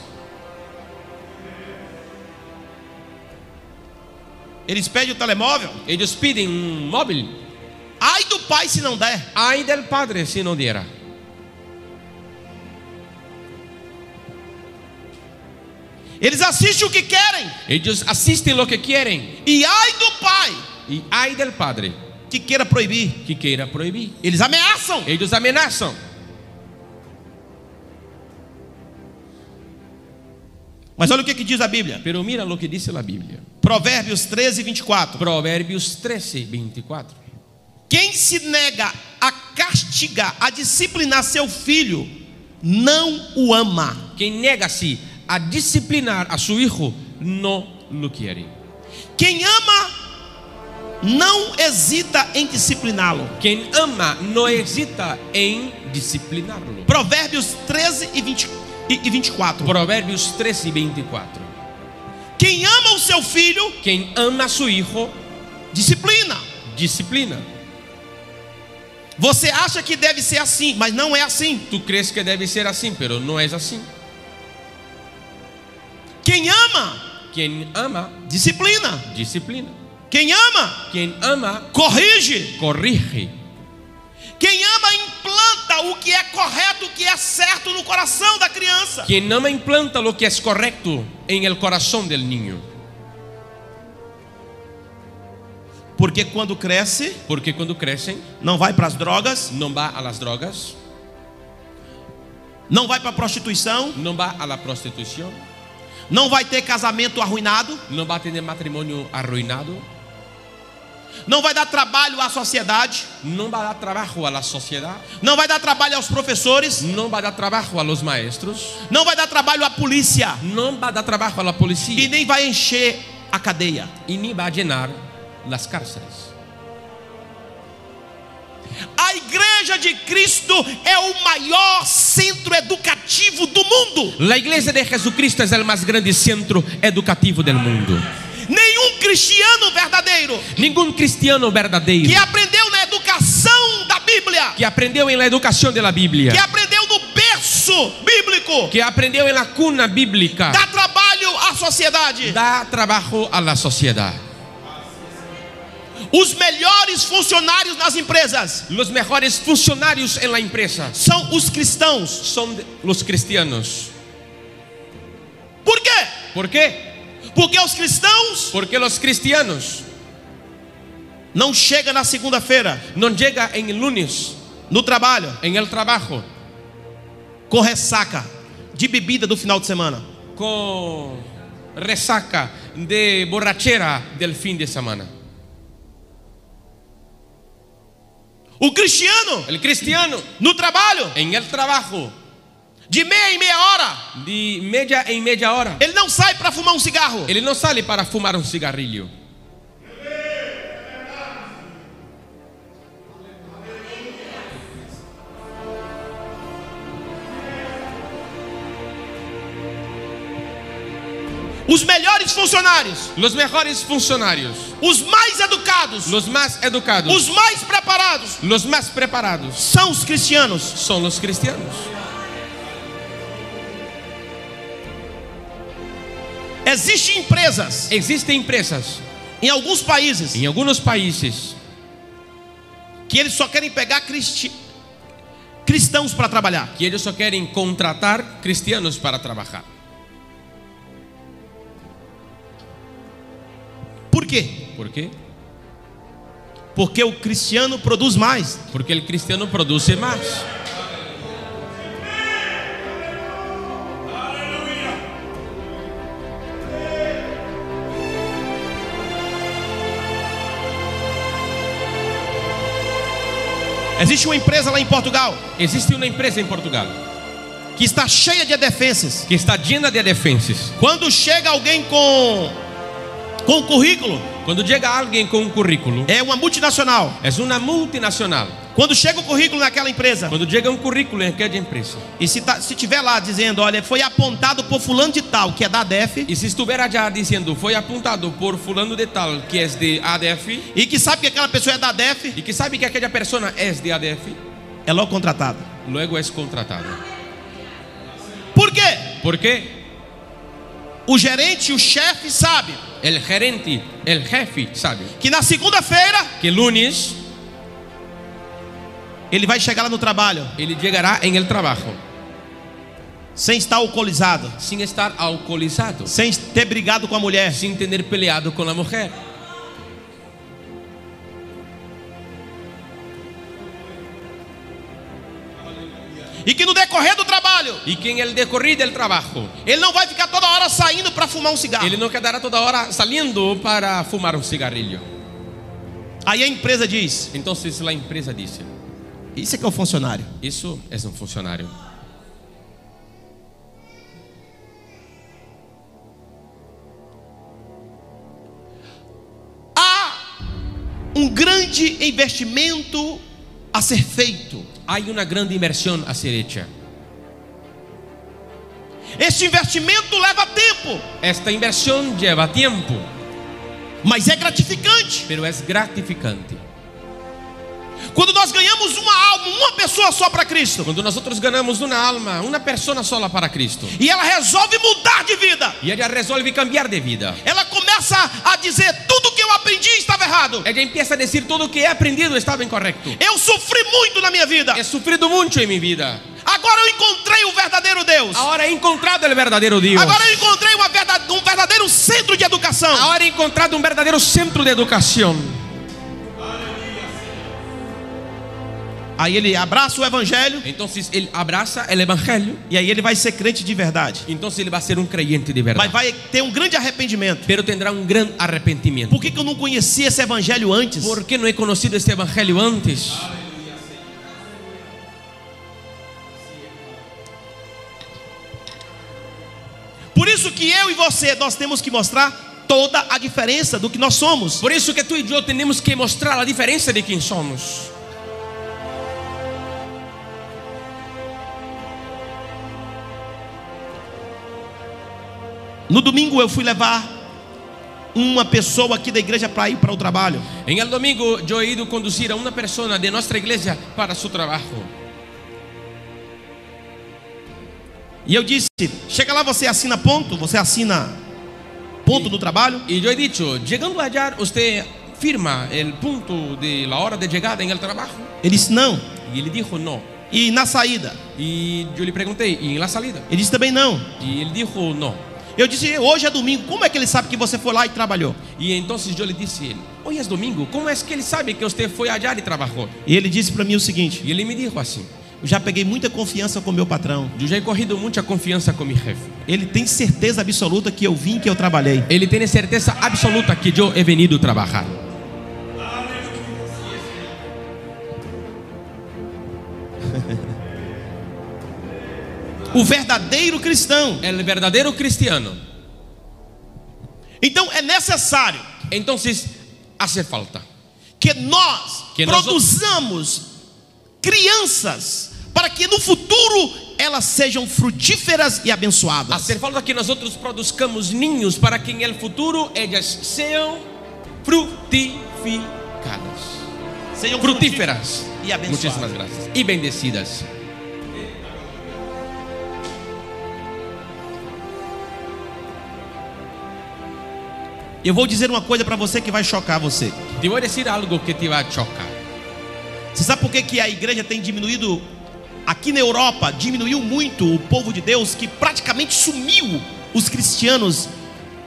Eles pedem o telemóvel. Ellos piden un móvil. Ai do pai se não der. Ay del padre si no diera. Eles assistem o que querem. Ellos asisten lo que quieren. E ai do pai Y ay del padre que queira proibir. que quiera prohibir. Eles ameaçam. Ellos amenazan. Mas olha o que diz a Bíblia. Pero mira lo que dice la Biblia. Provérbios 13, 24. Proverbios 13, 24. Quem se nega a castigar, a disciplinar seu filho, não o ama. Quien nega-se a disciplinar a su hijo no lo quiere. Quem ama não hesita em discipliná-lo. Quien ama no hesita en disciplinarlo. Provérbios 13 e 24. Proverbios 13 y 24. Quem ama o seu filho, Quien ama a su hijo disciplina. disciplina. Você acha que deve ser assim, mas não é assim. Tú crees que debe ser así, pero no es así. Quem ama, Quien ama disciplina. disciplina. Quem ama, Quien ama corrige. corrige. Quem ama, implanta o que é correto, o que é certo no coração da criança. Quien ama implanta lo que es correcto en el corazón del niño. Porque quando cresce, Porque cuando crecen não vai para as drogas, no va a las drogas, não vai para a prostituição, no va a la prostitución, não vai ter casamento arruinado, no va a tener matrimonio arruinado, não vai dar trabalho à sociedade, no va a dar trabajo a la sociedad, não vai dar trabalho aos professores, no va a dar trabajo a los maestros, não vai dar trabalho à polícia no va a dar trabajo a la e policía nem vai encher a cadeia. y ni va a llenar las cárceles. A igreja de Cristo é o maior centro educativo do mundo. La iglesia de Jesucristo es el más grande centro educativo del mundo. Nenhum cristiano verdadeiro Ningún cristiano verdadeiro que aprendeu na educação da Bíblia, que aprendió en la educación de la Biblia, que aprendeu no berço bíblico, que aprendió en la cuna bíblica, dá trabalho à sociedade. da trabajo a la sociedad. Os melhores funcionários nas empresas Los mejores funcionarios en la empresa são os cristãos. son los cristianos. Por quê? ¿Por qué? Porque os cristãos Porque los cristianos não chegam na segunda-feira no llegan en el lunes no trabalho en el trabajo com ressaca de bebida do final de semana. con resaca de borrachera del fin de semana. O cristiano El cristiano no trabalho, en el trabajo de meia em meia hora, de media en media hora, ele não sai para fumar um cigarro. él no sale para fumar un cigarrillo. Os melhores funcionários, Los mejores funcionarios, os mais educados, los más educados, os mais preparados los más preparados são os cristianos. son los cristianos. Existem empresas Existen empresas em alguns países en algunos países que eles só querem pegar cristãos para trabalhar. que ellos solo quieren contratar cristianos para trabajar. Por quê? ¿Por qué? Porque o cristiano produz mais. Porque el cristiano produce más. Existe uma empresa lá em Portugal Existe una empresa en Portugal que está cheia de adefenses. que está llena de defensas. Quando chega alguém com currículo, Cuando llega alguien con un currículo, é uma multinacional. es una multinacional. Quando chega o currículo naquela empresa, Cuando llega un currículo en aquella empresa, e se tiver lá dizendo, olha, foi apontado por fulano de tal, que é da ADEF, y si estuviera ya diciendo fue apuntado por fulano de tal que es de ADF, e que sabe que aquela pessoa é da ADEF, y que sabe que aquella persona es de ADF, é logo contratado. luego es contratado. Por quê? ¿Por qué? O gerente, o chefe sabe El gerente, el jefe sabe que na segunda-feira que lunes ele vai chegar lá no trabalho él llegará en el trabajo sem estar alcoolizado, sin estar alcoholizado, sem ter brigado com a mulher, sin tener peleado con la mujer. e que no decorrer do trabalho Y que en el decorrido del trabajo ele não vai ficar toda hora saindo para fumar um cigarro. él no quedará toda hora saliendo para fumar un cigarrillo. Aí a empresa diz: Entonces la empresa dice, isso é que é o funcionário. eso es un funcionario. Há um grande investimento a ser feito. Hay una gran inversión a ser hecha. Este investimento leva tempo, Esta inversión lleva tiempo, mas é gratificante. pero es gratificante. Quando nós ganhamos uma alma, uma pessoa só para Cristo, Cuando nosotros ganamos una alma, una persona sola para Cristo, e ela resolve mudar de vida, y ella resuelve cambiar de vida, ela começa a dizer: tudo que eu aprendi estava errado. ella empieza a decir todo lo que he aprendido estaba incorrecto. Eu sofri muito na minha vida. He sufrido mucho en mi vida. Agora eu encontrei o verdadeiro Deus. Ahora he encontrado el verdadero Dios. Agora eu encontrei um verdadeiro centro de educação. Ahora he encontrado un verdadero centro de educación. Aí ele abraça o evangelho Entonces él abraza el evangelio. e aí ele vai ser crente de verdade. Entonces él va a ser un creyente de Mas verdad. vai ter um grande arrependimento. Pero tendrá un gran arrepentimiento. Por que eu não conhecia esse evangelho antes? ¿Por qué no he conocido este evangelio antes? Por isso que eu e você, nós temos que mostrar toda a diferença do que nós somos. Por eso que tú y yo tenemos que mostrar la diferencia de quién somos. No domingo eu fui levar uma pessoa aqui da igreja para ir para o trabalho. En el domingo yo he ido a conducir a una persona de nuestra iglesia para su trabajo. E eu disse: chega lá, você assina ponto no trabalho. Y yo he dicho, llegando allá usted firma el punto de la hora de llegada en el trabajo. Ele disse: não. Y él dijo no. E na saída? Y yo le pregunté, ¿y en la salida? Ele disse também não. Y él dijo no. Eu disse: hoje é domingo, como é que ele sabe que você foi lá e trabalhou? Y entonces yo le dije, hoy es domingo, ¿cómo es que él sabe que usted fue allá y trabajó? E ele disse para mim o seguinte: Y él me dijo así, eu já peguei muita confiança com meu patrão. yo ya he cogido mucha confianza con mi jefe. Ele tem certeza absoluta que eu vim, que eu trabalhei. Él tiene certeza absoluta que yo he venido a trabajar. O verdadeiro cristão. El verdadero cristiano. Então é necessário Entonces hace falta que nós Que nós- produzamos crianças para que no futuro elas sejam frutíferas e abençoadas. hacer falta que nosotros produzcamos niños para que en el futuro ellas sean fructificadas, Sejam fructíferas e abençoadas. Muchísimas gracias y bendecidas. Eu vou dizer uma coisa para você que vai chocar você. Te voy a decir algo que te va a chocar. Você sabe por que a igreja tem diminuído? Aqui na Europa diminuiu muito o povo de Deus, que praticamente sumiu os cristianos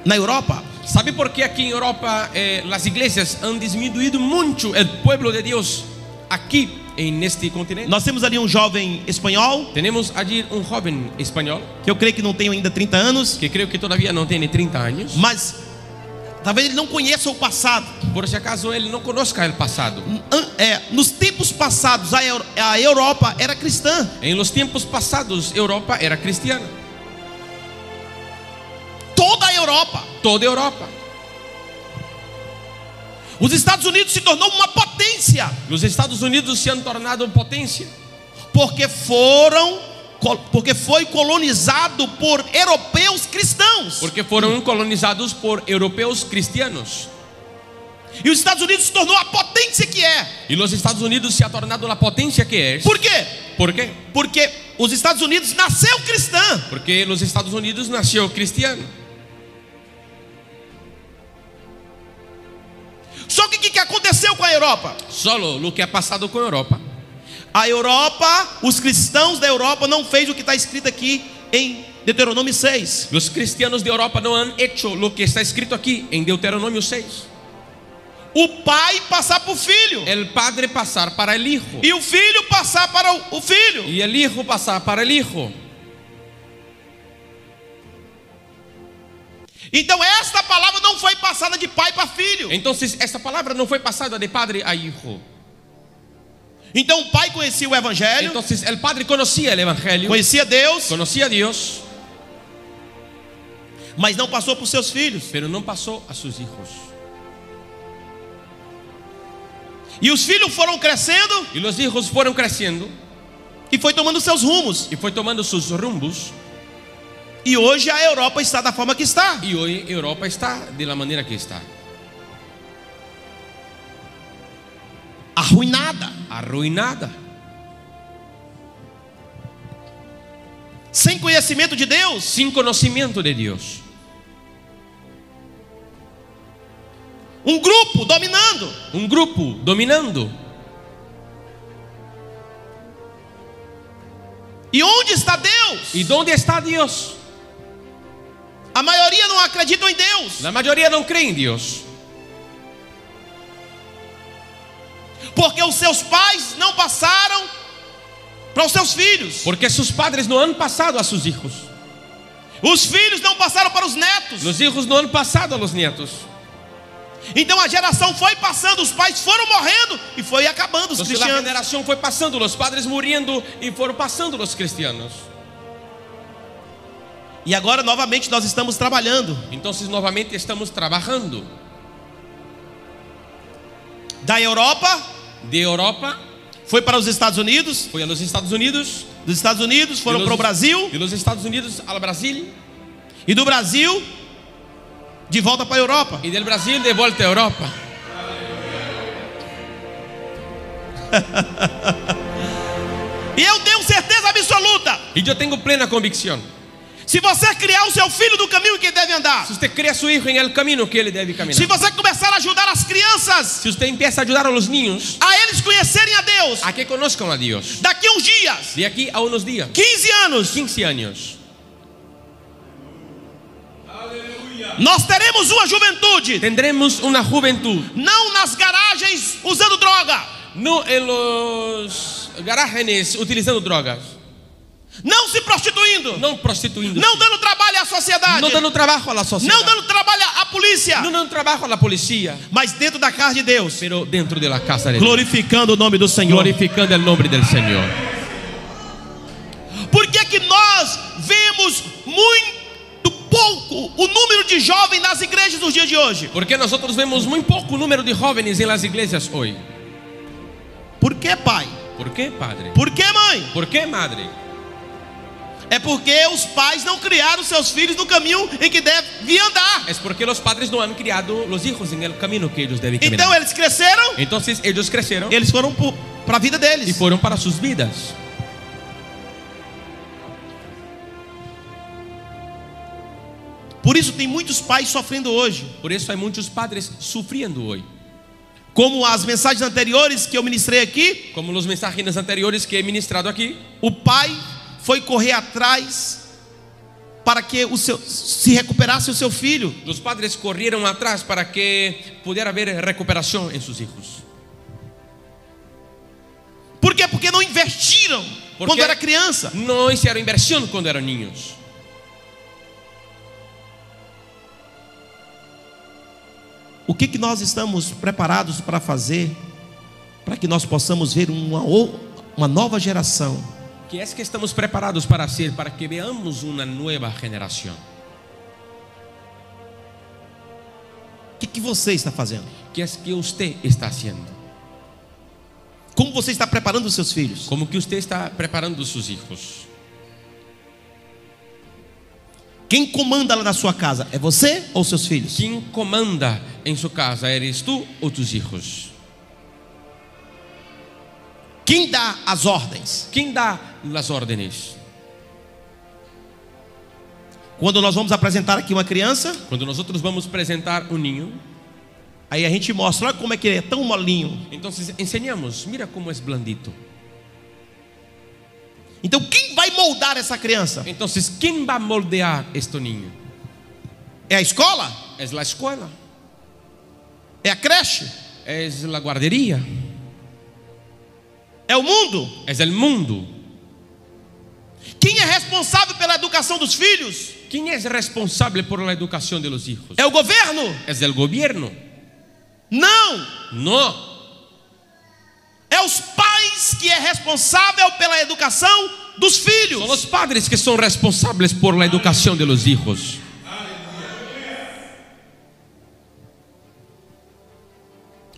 na Europa. ¿Sabe por qué aquí en Europa las iglesias han disminuido mucho el pueblo de Dios aquí en este continente? Nós temos ali um jovem espanhol, Tenemos allí un joven español que eu creio que não tem ainda 30 anos, que creo que todavía no tiene 30 años. mas talvez ele não conheça o passado. Por si acaso él no conozca el pasado. Nos tempos passados a Europa era cristã. En los tiempos pasados Europa era cristiana. Toda a Europa. Toda Europa. Os Estados Unidos se tornou uma potência, Los Estados Unidos se han tornado potencia porque foi colonizado por europeus cristãos. porque fueron colonizados por europeos cristianos. E os Estados Unidos se tornou a potência que é. Y los Estados Unidos se ha tornado la potencia que es. Por quê? ¿Por qué? Porque os Estados Unidos nasceu cristã. Porque los Estados Unidos nació cristiano. Só que o que aconteceu com a Europa? Solo lo que ha pasado con Europa. A Europa, os cristãos da Europa não fez o que está escrito aqui em Deuteronômio 6. Los cristianos de Europa no han hecho lo que está escrito aquí en Deuteronomio 6. O pai passar para o filho, El padre pasar para el hijo e o filho passar para o filho. y el hijo pasar para el hijo. Então esta palavra não foi passada de pai para filho. Entonces esta palabra no fue pasada de padre a hijo. Então o pai conhecia o evangelho, Entonces el padre conocía el evangelio, conhecia Deus, conocía a Dios, mas não passou para os seus filhos. pero no pasó a sus hijos. E os filhos foram crescendo Y los hijos fueron creciendo e foi tomando seus rumos. y fue tomando sus rumbos. E hoje a Europa está da forma que está. Y hoy Europa está de la manera que está, Arruinada, arruinada, sem conhecimento de Deus, sin conocimiento de Dios. um grupo dominando. Un grupo dominando. E onde está Deus? ¿Y dónde está Dios? A maioria não acreditam em Deus, La mayoría no cree en Dios, porque os seus pais não passaram para os seus filhos. porque sus padres no han pasado a sus hijos. Os filhos não passaram para os netos. Los hijos no han pasado a los nietos. Então a geração foi passando, os pais foram morrendo e foi acabando os Entonces la cristianos. generación fue pasando, los padres muriendo y fueron pasando los cristianos. E agora novamente nós estamos trabalhando. Entonces nuevamente estamos trabajando. Da Europa De Europa foi para os Estados Unidos, fue a los Estados Unidos, dos Estados Unidos foram para o Brasil de los Estados Unidos al Brasil e do Brasil de volta para a Europa. y del Brasil de vuelta a Europa. E eu tenho certeza absoluta, Y yo tengo plena convicción. se você criar o seu filho no caminho que deve andar, Si usted crea a su hijo en el camino que él debe caminar, se você começar a ajudar as crianças si usted empieza a ayudar a los niños a eles conhecerem a Deus, a que conozcan a Dios, daqui a uns dias, de aquí a unos días, 15 anos, 15 años, Nós teremos uma juventude, tendremos una juventud, não nas garagens usando droga, no en los garajes utilizando drogas, não se prostituindo, no prostituindo, não dando trabalho à sociedade, no dando trabajo a la sociedad, não dando trabalho à polícia, no dando trabajo a la policía, mas dentro da casa de Deus, pero dentro de la casa de Dios, glorificando o nome do Senhor. glorificando el nombre del Señor. Por que que nós vemos muito pouco o número de jovens nas igrejas dos dias de hoje? Porque nosotros vemos muy poco número de jóvenes en las iglesias hoy. Por que, pai? ¿Por qué, padre? Por que, mãe? ¿Por qué, madre? É porque os pais não criaram seus filhos no caminho em que devem andar. Es porque los padres no han criado los hijos en el camino que ellos deben Então caminar. eles cresceram, Entonces ellos crecieron eles foram para a vida y deles. fueron para sus vidas. Por isso tem muitos pais sofrendo hoje. Por eso hay muchos padres sufriendo hoy. Como as mensagens anteriores que eu ministrei aqui, Como los mensajes anteriores que he ministrado aquí, o pai foi correr atrás para que se recuperasse o seu filho. los padres corrieron atrás para que pudiera haber recuperación en sus hijos. Por quê? Porque não investiram Porque quando era criança. no hicieron inversión cuando eran niños. O que nós estamos preparados para fazer para que nós possamos ver uma nova geração ¿Qué es que estamos preparados para hacer para que veamos una nueva generación? O que você está fazendo? ¿Qué es que usted está haciendo? Como você está preparando os seus filhos? ¿Cómo que usted está preparando sus hijos? Quem comanda lá na sua casa? É você ou seus filhos? ¿Quién comanda en su casa? ¿Eres tú o tus hijos? Quem dá as ordens? ¿Quién da las órdenes? Quando nós vamos apresentar aqui uma criança, Cuando nosotros vamos a presentar un niño, aí a gente mostra, olha como é que ele é tão molinho. entonces enseñamos, mira cómo es blandito. Então quem vai moldar essa criança? Entonces, ¿quién va a moldear este niño? É a escola? ¿Es la escuela? É a creche? ¿Es la guardería? É o mundo? ¿Es el mundo? Quem é responsável pela educação dos filhos? ¿Quién es responsable por la educación de los hijos? É o governo? ¿Es el gobierno? Não! No. É os pais que é responsável pela educação dos filhos. Son los padres que son responsables por la educación de los hijos.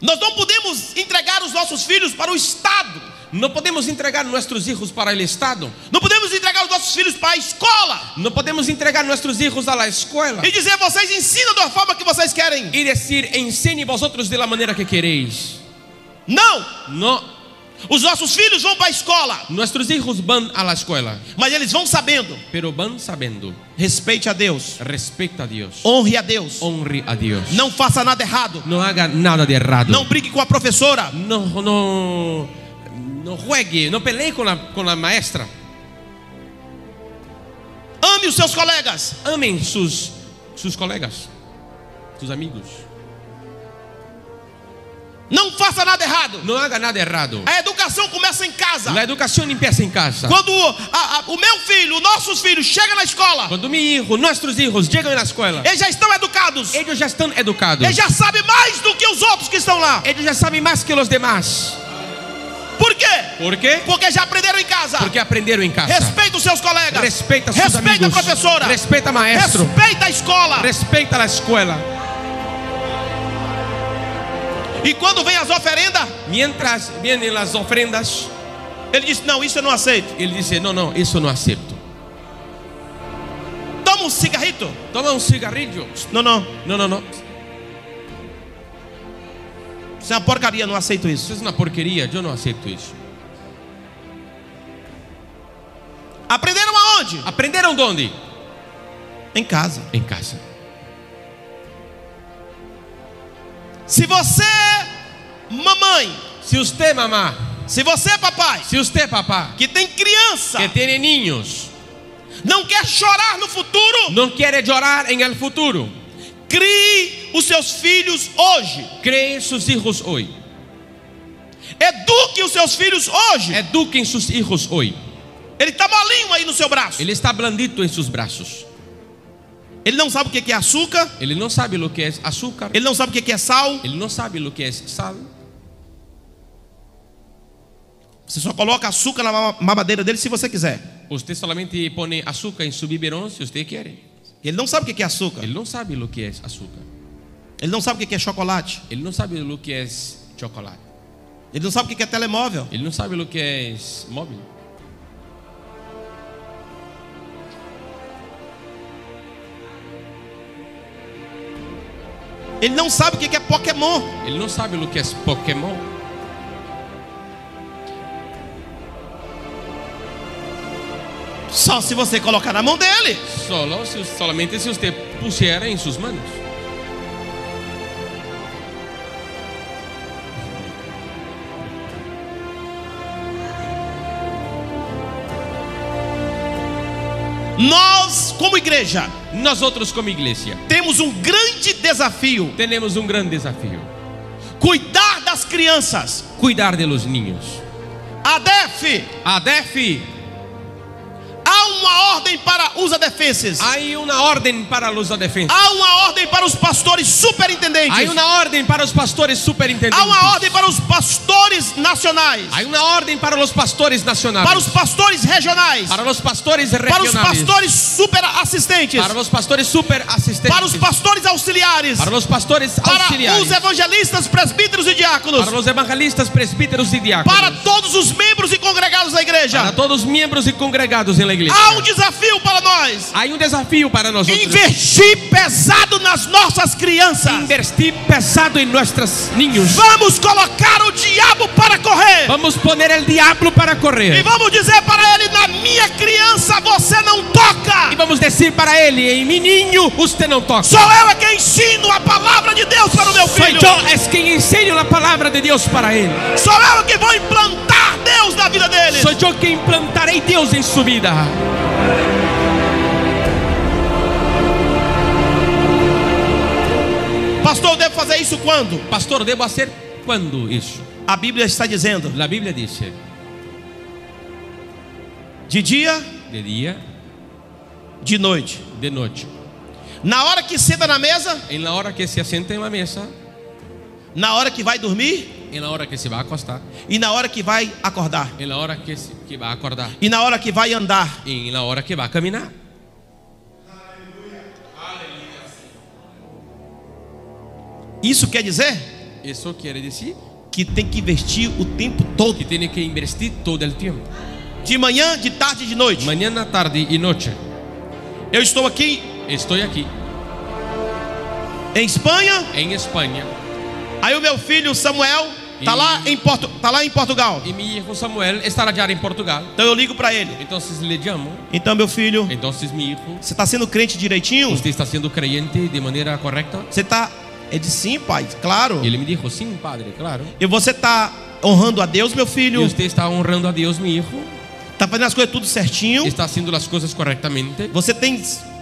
Nós não podemos entregar os nossos filhos para o Estado. No podemos entregar nuestros hijos para el Estado. Não podemos entregar os nossos filhos para a escola No podemos entregar nuestros hijos a la escuela e dizer, vocês ensinam da forma que vocês querem. y decir, enseñe vosotros de la manera que queréis. Não! No. Os nossos filhos vão para a escola, Nuestros hijos van a la escuela, mas eles vão sabendo. pero van sabiendo. Respeite a Deus, Respecta a Dios. honre a Deus, Honre a Dios. não faça nada errado, No haga nada de errado. não brigue com a professora, No juegue, no pelee con la maestra. ame os seus colegas, Amen sus colegas, sus amigos. não faça nada errado. No haga nada errado. A educação começa em casa. La educación empieza en casa. Quando o meu filho, nossos filhos chegam na escola, Cuando mi hijo, nuestros hijos llegan a la escuela, eles já estão educados, ellos ya están educados. eles já sabem mais do que os outros que estão lá. Ellos ya saben más que los demás. Por quê? ¿Por qué? Porque já aprenderam em casa. Porque aprendieron en casa. Respeita os seus colegas, Respeita a sus respeita amigos. a professora, Respeta a maestro. respeita a escola. Respeta la escuela. E quando vem as oferendas, Mientras vienen las ofrendas, ele diz, não, isso eu não aceito. él dice, no, eso no acepto. Toma um cigarrito. Toma un cigarrillo. Não. No. Isso é uma porcaria, não aceito isso. Eso es una porquería, yo no acepto eso. Aprenderam aonde? ¿Aprendieron dónde? Em casa. En casa. Se você, mamãe, Si usted, mamá, se você, papai, si usted, papá, que tem criança, que tiene niños, não quer chorar no futuro, no quiere llorar en el futuro, Crie os seus filhos hoje. Creen sus hijos hoy. Eduque os seus filhos hoje. Eduquen sus hijos hoy. Ele está molinho aí no seu braço. Ele está blandito en sus brazos. Ele não sabe o que é açúcar. Ele não sabe lo que es azúcar. Ele não sabe o que é sal. Ele não sabe lo que es sal. Você só coloca açúcar na mamadeira dele se você quiser. Usted solamente pone azúcar en su biberón si usted quiere. Ele não sabe o que é açúcar. Ele não sabe lo que es azúcar. Ele não sabe o que é chocolate. Ele não sabe lo que es chocolate. Ele não sabe o que é telemóvel. Ele não sabe lo que es móvil. Ele não sabe o que é Pokémon. Ele não sabe lo que es Pokémon. Só se você colocar na mão dele. Solamente si usted pusiera en sus manos. Nós, como igreja, Nosotros como iglesia temos um grande desafio: tenemos un gran desafío. cuidar das crianças. Cuidar de los niños. ADEF, ADEF, há uma ordem para os adefenses. hay una orden para los adefensos. Há uma ordem para os pastores superintendentes. Hay una orden para los pastores superintendentes. Há uma ordem para os pastores nacionais. Hay una orden para los pastores nacionales. Para os pastores regionais. Para los pastores Para os regionales. pastores superassistentes. Para los pastores super asistentes. Para os pastores auxiliares. Para los pastores Para auxiliares. os evangelistas, presbíteros e diáconos. Para los evangelistas, presbíteros y diáconos. Para todos os membros e congregados da igreja. Para todos los miembros y congregados en la iglesia. Há um desafio para nós: Hay un desafío para nosotros. investir pesado nas nossas crianças. Invertir pesado en nuestros niños. Vamos colocar o diabo para correr. Vamos a poner el diablo para E correr. vamos dizer para ele: na minha criança você não toca. Y vamos a decir para él, en mi niño usted no toca. Sou eu é quem ensino a palavra de Deus para o meu Soy filho. yo es quien enseño la palabra de Dios para él. Sou eu que vou implantar Deus na vida dele. Soy yo quien implantaré Dios en su vida. Pastor, eu devo fazer isso quando? Pastor, ¿debo hacer cuándo eso? A Bíblia está dizendo: La Biblia dice, de dia, de día, de noite. de noche. Na hora que senta na mesa, En la hora que se asienta en la mesa, na hora que vai dormir en la hora que se va a acostar, e na hora que vai acordar. en la hora que va a acordar, E na hora que vai andar. y en la hora que va a caminar. Isso quer dizer Eso quiere decir que tem que investir o tempo todo. que tiene que invertir todo el tiempo. De manhã, de tarde e de noite. Mañana, tarde y noche. Eu estou aqui Estoy aquí em Espanha. en España Aí o meu filho Samuel tá lá em Portugal. y mi hijo Samuel está allá en Portugal. Então eu ligo para ele: Entonces le llamo. então meu filho, Entonces mi hijo, você está sendo crente direitinho? ¿usted está siendo creyente de manera correcta? Você está? Ele disse: sim, pai, claro. Y él me dijo, sí, padre, claro. E você está honrando a Deus, meu Y filho? usted está honrando a Dios, mi hijo. Está fazendo as coisas tudo certinho? Está haciendo las cosas correctamente.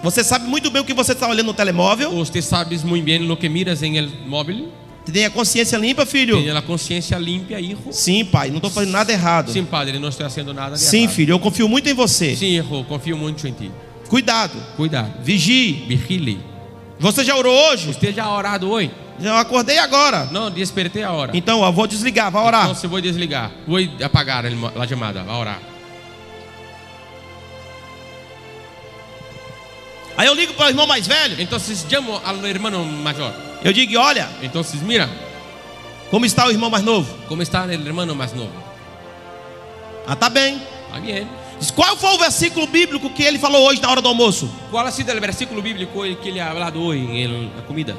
Você sabe muito bem o que você está olhando no telemóvel? Usted sabes muy bien lo que miras en el móvil. Tem a consciência limpa, filho? Tiene la conciencia limpia, hijo. Sim, pai, não estou fazendo nada errado. Sí, padre, no estoy haciendo nada de Sim, errado. filho, eu confio muito em você. Sí, hijo, confío mucho en ti. Cuidado, Cuidado, vigie. vigile. Você já orou hoje? ¿Usted ya ha orado hoy? Já acordei agora. No, desperté ahora. Então, eu vou desligar, vai orar. Entonces voy a desligar, voy a apagar la llamada, va a orar. Aí eu ligo para o irmão mais velho. Entonces llamo al hermano mayor. Eu digo: olha, Entonces mira, como está o irmão mais novo? ¿cómo está el hermano más nuevo? Ah, tá bem. Ah, bien. Diz: qual foi o versículo bíblico que ele falou hoje na hora do almoço? ¿Cuál ha sido el versículo bíblico que él ha hablado hoy en la comida?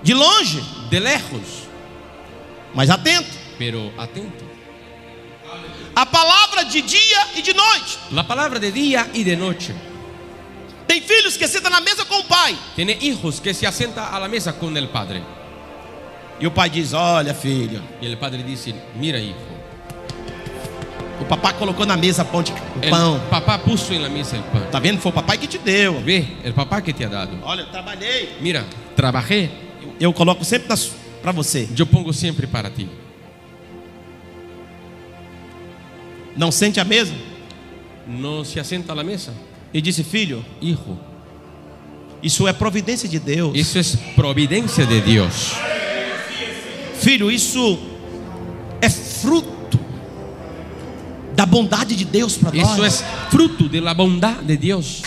De longe, De lejos, mas atento. pero atento. A palavra de dia e de noite. La palabra de día y de noche. Tem filhos que sentam na mesa com o pai. Tiene hijos que se asienta a la mesa con el padre. E o pai diz: olha, filho, Y el padre dice, mira hijo, O papai colocou na mesa o pão. Papá puso en la mesa el pan. Tá vendo? Foi o papai que te deu. Ve, el papá que te ha dado. Olha, eu trabalhei. Mira, trabajé. Eu coloco sempre para você. Yo pongo siempre para ti. Não sente a mesa? No se asienta a la mesa. E disse: filho, Hijo, isso é providência de Deus. eso es providencia de Dios. Filho, isso é fruto da bondade de Deus para nós. Eso es fruto de la bondad de Dios.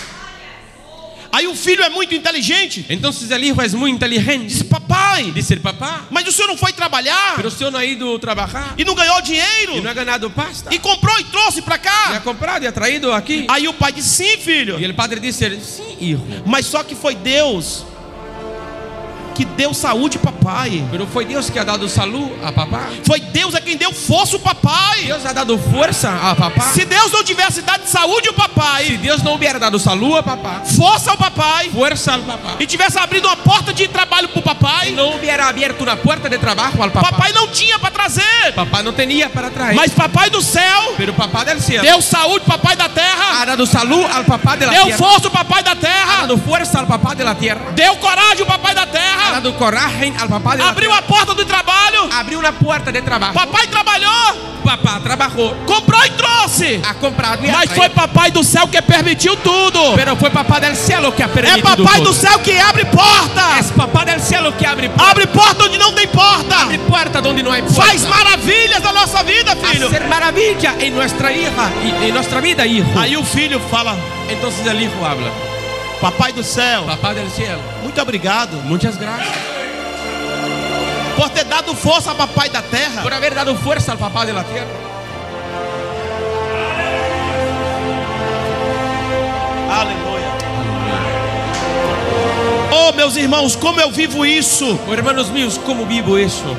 Aí o filho é muito inteligente. Entonces el hijo es muy inteligente. Diz: papai, Dice el papá, mas o senhor não foi trabalhar pero usted no ha ido a trabajar e não ganhou dinheiro y no ha ganado pasta. e comprou e trouxe para Y cá? ha comprado y ha traído aquí. Aí o pai disse: sim, filho. Y el padre dice, sí, hijo. Mas só que foi Deus que deu saúde, papai. Pero fue Dios que ha dado salud a papá. Foi Deus é quem deu força ao papai. Dios ha dado fuerza a papá. Se Deus não tivesse dado saúde ao Si papai, Dios no hubiera dado salud a papá, força ao papai, fuerza al papá, e tivesse abrido uma porta de trabalho para o y papai, no hubiera abierto una puerta de trabajo al papá, papai não tinha para trazer. papá no tenía para traer. Mas papai do céu Pero papá del cielo deu saúde, papai da terra, ha dado salud al papá de la deu tierra, força ao papai da ha terra, dado fuerza al papá de la tierra, deu coragem ao papai da ha terra, dado coraje al papá de la abriu tierra, a porta do trabalho, abrió una puerta de trabajo. papai trabalhou, Papá trabajó, comprou e trouxe. ha comprado y ha Mas foi traído. papai do céu que permitiu tudo. Pero fue papá del cielo que ha É permitido papai todo. do céu que abre porta. Es papá del cielo que abre puerta. Abre porta onde não tem porta. Abre puerta donde no hay puerta. Faz maravilhas na nossa vida, filho. Hacer maravilla en nuestra hija y en nuestra vida, hijo. Aí o filho fala: Entonces el hijo habla. papai do céu, Papá del cielo, muito obrigado muchas gracias por ter dado força a papai da terra. por haber dado fuerza al papá de la tierra. Aleluia. Oh, meus irmãos, como eu vivo isso. Oh, hermanos míos, ¿cómo vivo eso?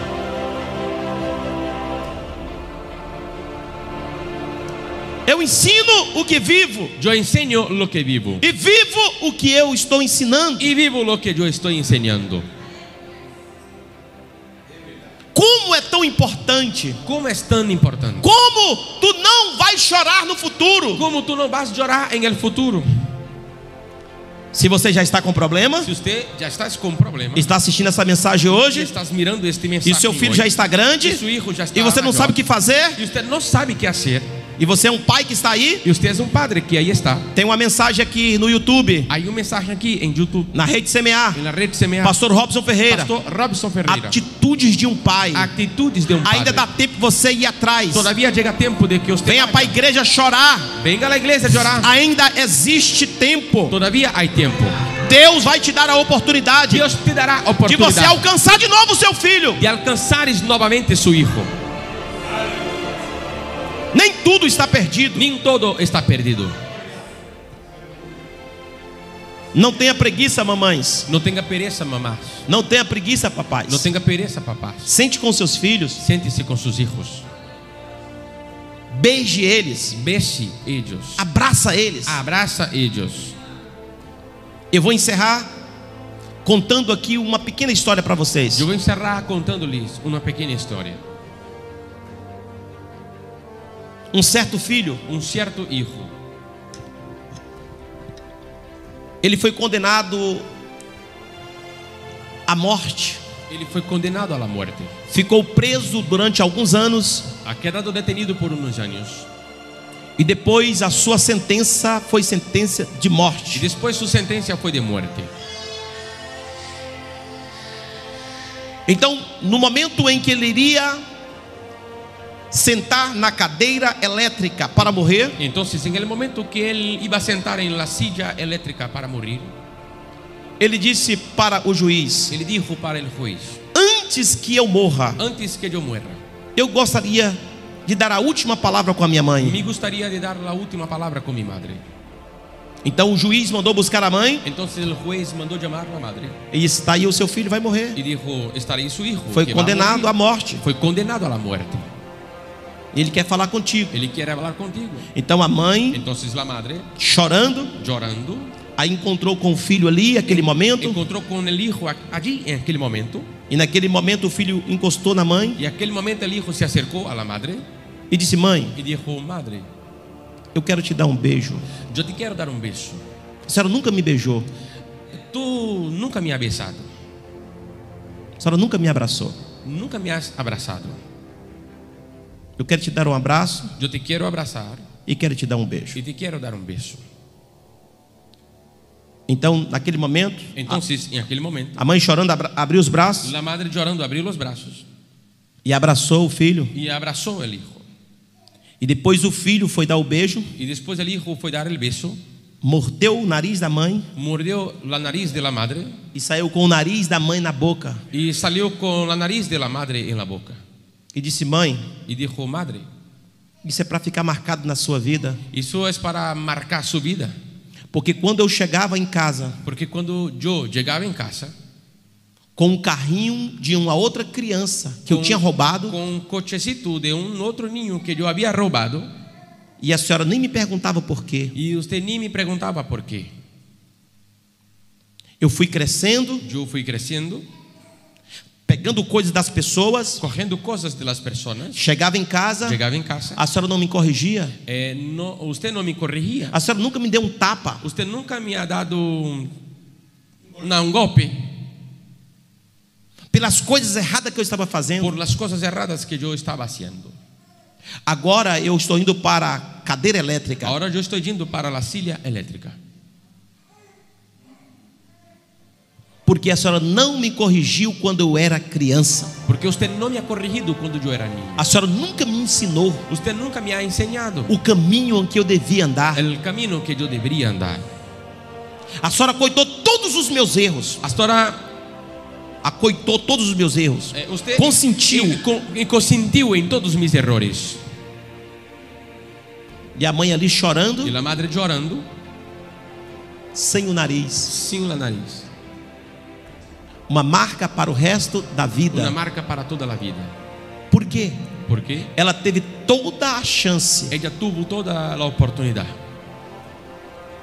Eu ensino o que vivo Yo enseño lo que vivo e vivo o que eu estou ensinando. y vivo lo que yo estoy enseñando. Como é tão importante. ¿Cómo es tan importante? Como tu não vai chorar no futuro. ¿Cómo tú no vas a llorar en el futuro? Se você já está com problema, Si usted ya estás con problemas, está assistindo essa mensagem y hoje, estás mirando este e mensaje seu filho hoy, já está grande, y su hijo ya está e você não mayor, sabe o que fazer, y usted no sabe qué hacer, e você é um pai que está aí, y usted es un padre que ahí está. tem uma mensagem aqui no YouTube, Hay un mensaje aquí en YouTube, na rede Semear, en la red CMA, Pastor Robson Ferreira, Pastor Robson Ferreira. atitudes de um pai. Actitudes de un padre. Ainda dá tempo de você ir atrás. Todavía llega tiempo de que usted Venha para a vaya. igreja chorar. Venga a la iglesia a llorar. Ainda existe tempo. Todavía hay tiempo. Deus vai te dar a oportunidade Dios te dará de você oportunidad alcançar de novo o seu filho. de alcanzares nuevamente su hijo. Nem tudo está perdido. Ni todo está perdido. Não tenha preguiça, mamães. No tenga pereza, mamás. Não tenha preguiça, papais. No tenga pereza, papás. Sente com seus filhos. Siéntese con sus hijos. Beije eles. Bese ellos. Abraça eles. Abraza ellos. Eu vou encerrar contando aqui uma pequena história para vocês. Yo voy a encerrar contándoles una pequeña historia. Um certo filho, Un cierto hijo, ele foi condenado à morte. él fue condenado a la muerte. Ficou preso durante alguns anos Ha quedado detenido por unos años. e depois a sua sentença foi sentença de Y morte. después su sentencia fue de muerte. Então, no momento em que ele iria sentar na cadeira elétrica para morrer, Entonces, en el momento que él iba a sentar en la silla eléctrica para morir, ele disse para o juiz: él dijo para el juez: antes que eu morra, antes que yo muera, eu gostaria de dar a última palavra com a minha mãe. me gustaría de dar la última palabra con mi madre. Então o juiz mandou buscar a mãe Entonces el juez mandó llamar a la madre e disse: está aí o seu filho vai morrer. y dijo: estará ahí su hijo. Foi que va a condenado morir. à morte. Fue condenado a la muerte. Ele quer falar contigo. Él quiere hablar contigo. Então a mãe, Entonces la madre, chorando, llorando, aí encontrou com o filho ali, aquele momento, encontró con el hijo allí en aquel momento. e naquele momento o filho encostou na mãe Y en aquel momento el hijo se acercó a la madre e disse: mãe, y dijo: madre, eu quero te dar um beijo. yo te quiero dar un beso. A senhora nunca me beijou. Tú nunca me has besado, A senhora nunca me abraçou. nunca me has abrazado. Eu quero te dar um abraço Yo te quiero abrazar e quero te dar um beijo. y te quiero dar un beso. Então, naquele momento, Entonces, en aquel momento, a mãe chorando abriu os braços la madre llorando abrió los brazos e abraçou o filho. y abrazó al hijo. E depois o filho foi dar o beijo, Y después el hijo fue a dar el beso, mordeu o nariz da mãe mordió la nariz de la madre e saiu com o nariz da mãe na boca. y salió con la nariz de la madre en la boca. E disse: mãe, Y dijo: madre, isso é para ficar marcado na sua vida. eso es para marcar su vida. Porque quando eu chegava em casa Porque cuando yo llegaba en casa com um carrinho de uma outra criança que eu tinha roubado, con un cochecito de un otro niño que yo había robado, e a senhora nem me perguntava por quê, y usted ni me preguntaba por qué, eu fui crescendo, yo fui creciendo, pegando coisas das pessoas, cogiendo cosas de las personas. chegava em casa, Llegaba en casa, a senhora não me corrigia, usted no me corregía, a senhora nunca me deu um tapa, usted nunca me ha dado un golpe pelas coisas erradas que eu estava fazendo. por las cosas erradas que yo estaba haciendo. Agora eu estou indo para a cadeira elétrica, Ahora yo estoy yendo para la silla eléctrica, porque a senhora não me corrigiu quando eu era criança. porque usted no me ha corregido cuando yo era niño. A senhora nunca me ensinou Usted nunca me ha enseñado o caminho em que eu devia andar. el camino que yo debería andar. A senhora coitou todos os meus erros. Hasta ahora Acoitou todos os meus erros. usted Consentiu. y consintió en todos mis errores. E a mãe ali chorando, Y la madre llorando sem o nariz. sin la nariz. Uma marca para o resto da Una vida. marca para toda la vida. Por quê? Porque Ela teve toda a chance ella tuvo toda la oportunidad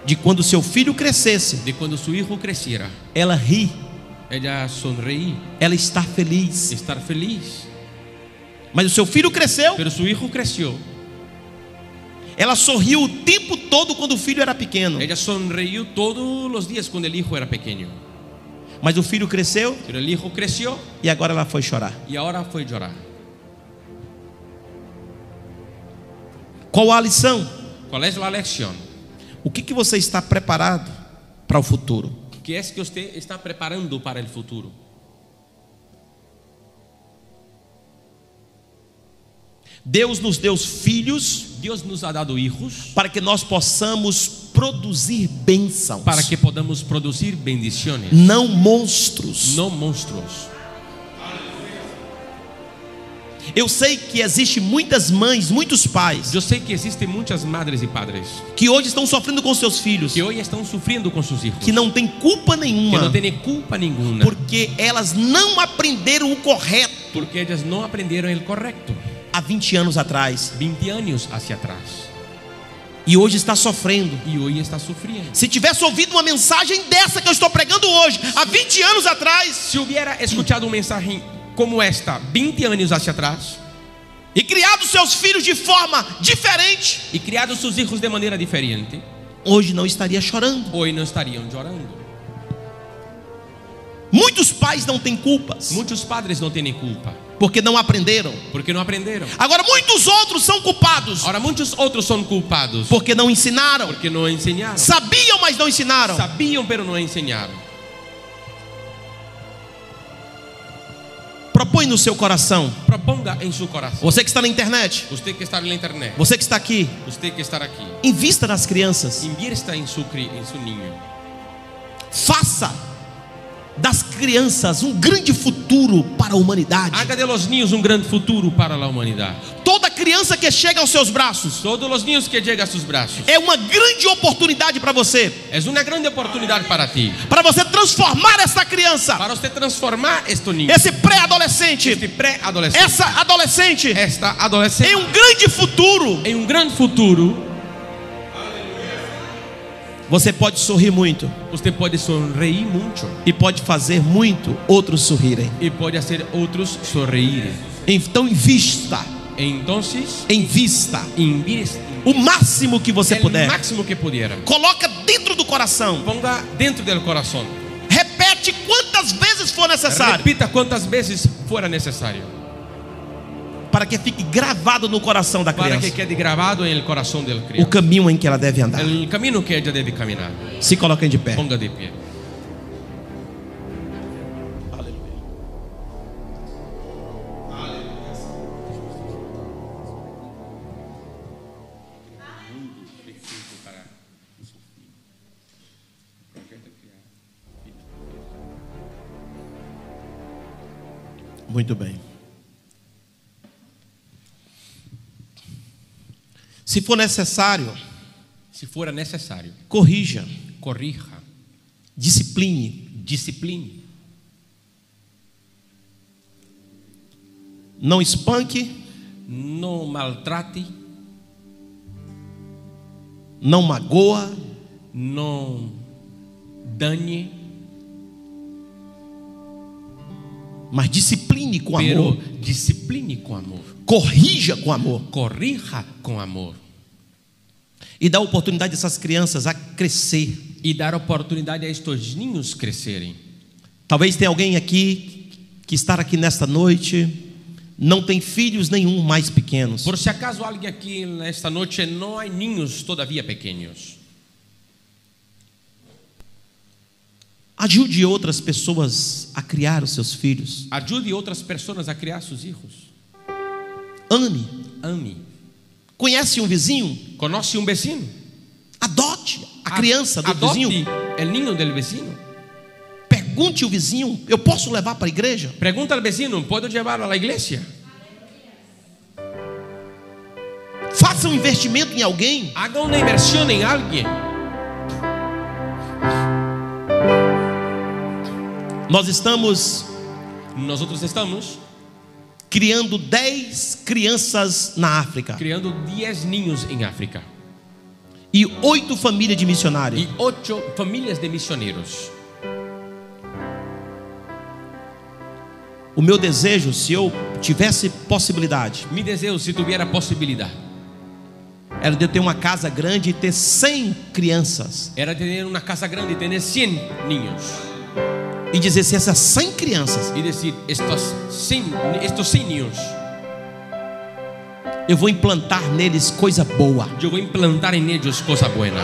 de, quando seu filho crescesse, de cuando su hijo creciera, ela rir, ella sonreír, ela estar feliz. estar feliz. Mas o seu filho cresceu, Pero su hijo creció. ela sorriu o tempo todo quando o filho era pequeno. Ella sonreía todos los días cuando el hijo era pequeño. Mas o filho cresceu Pero el hijo creció e agora ela foi chorar. y ahora fue a llorar. Qual a lição? ¿Cuál es la lección? O que você está preparado para o futuro? ¿Qué es que usted está preparando para el futuro? Deus nos deu filhos Dios nos ha dado hijos para que nós possamos produzir bênçãos, para que podamos producir bendiciones, não monstros. no monstruos. Eu sei que existe muitas mães, muitos pais Yo sé que existen muchas madres y padres que hoje estão sofrendo com seus filhos, que hoy están sufriendo con sus hijos, que não têm culpa que nenhuma, no tienen culpa ninguna, porque elas não aprenderam o correto porque ellas no aprendieron el correcto há 20 anos atrás 20 años hacia atrás e hoje está sofrendo. y hoy está sufriendo. Se tivesse ouvido uma mensagem dessa que eu estou pregando hoje, há 20 anos atrás, Si hubiera escuchado un mensaje como esta 20 años hacia atrás e criado seus filhos de forma diferente, y criado sus hijos de manera diferente, hoje não estaria chorando. hoy no estarían llorando. Muitos pais não têm culpas, Muchos padres no tienen culpa porque não aprenderam. porque no aprendieron. Agora muitos outros são culpados, Ahora muchos otros son culpados porque não ensinaram. porque no enseñaron. Sabiam, mas não ensinaram. Sabían pero no enseñaron. Propõe no seu coração, Proponga en su corazón. você que está na internet, Usted que está en la internet, você que está aqui, usted que está aquí, invista nas crianças. invierta en su niño. Faça das crianças um grande futuro para a humanidade. Haga de los niños un gran futuro para la humanidad. Toda criança que chega aos seus braços Todos los niños que llegan a sus brazos é uma grande oportunidade para você, es una grande oportunidad para ti, para você transformar essa criança, para usted transformar estos niños, esse pré-adolescente, este preadolescente, essa adolescente, esta adolescente, em um grande futuro. en un gran futuro. Você pode sorrir muito Usted puede sonreír mucho e pode fazer muito outros sorrirem. y puede hacer otros sonreír. Então invista entonces invista investe o máximo que você el puder. máximo que pudiera. Coloca dentro do coração. Ponga dentro del corazón. Repete quantas vezes for necessário, Repita cuantas veces fuera necesario para que fique gravado no coração da para que criança quede grabado en el corazón del o criado caminho em que ela deve andar. el camino que ella debe caminar. Se coloquem de pé. Ponga de pie. Muito bem. Se for necessário, Si fuera necesario, corrija, corrija, discipline, discipline, não espanque, no maltrate, não magoa, no dañe, mas discipline com pero amor, discipline con amor, corrija com amor corrija con amor e dá oportunidade dessas crianças a crescer. y dar oportunidad a estos niños crecerem. Talvez tenha alguém aqui que está aqui nesta noite, não tem filhos nenhum mais pequenos. Por si acaso alguien aquí esta noche no hay niños todavía pequeños, Ajude outras pessoas a criar os seus filhos. ayude a otras personas a criar sus hijos. Ame. Ame. Conhece um vizinho? Conoce un vecino, Adote a criança do adopte vizinho. el niño del vecino. Pergunte ao vizinho: eu posso levar para a igreja? Pregunta al vecino, ¿puedo llevarlo a la iglesia? Faça um investimento em alguém. Haga una inversión en alguien. Nosotros estamos criando 10 crianças na África criando 10 niños en África e 8 famílias de missionários. y 8 familias de misioneros. O meu desejo, se eu tivesse possibilidade, Mi deseo, si tuviera posibilidad, era de eu ter uma casa grande e ter 100 crianças era tener una casa grande y tener 100 niños e dizer: se essas 100 crianças y decir, estos 100 niños, eu vou implantar neles coisa boa. yo voy a implantar en ellos cosa buena.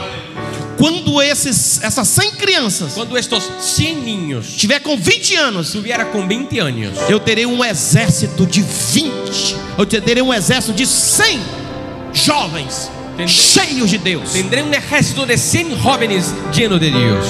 Quando essas 100 crianças Cuando estos 100 niños tiver com 20 anos, estuviera con 20 años, eu terei um exército de 20. Eu terei um exército de 100 jovens cheios de Deus. tendré un ejército de 100 jóvenes llenos de Dios.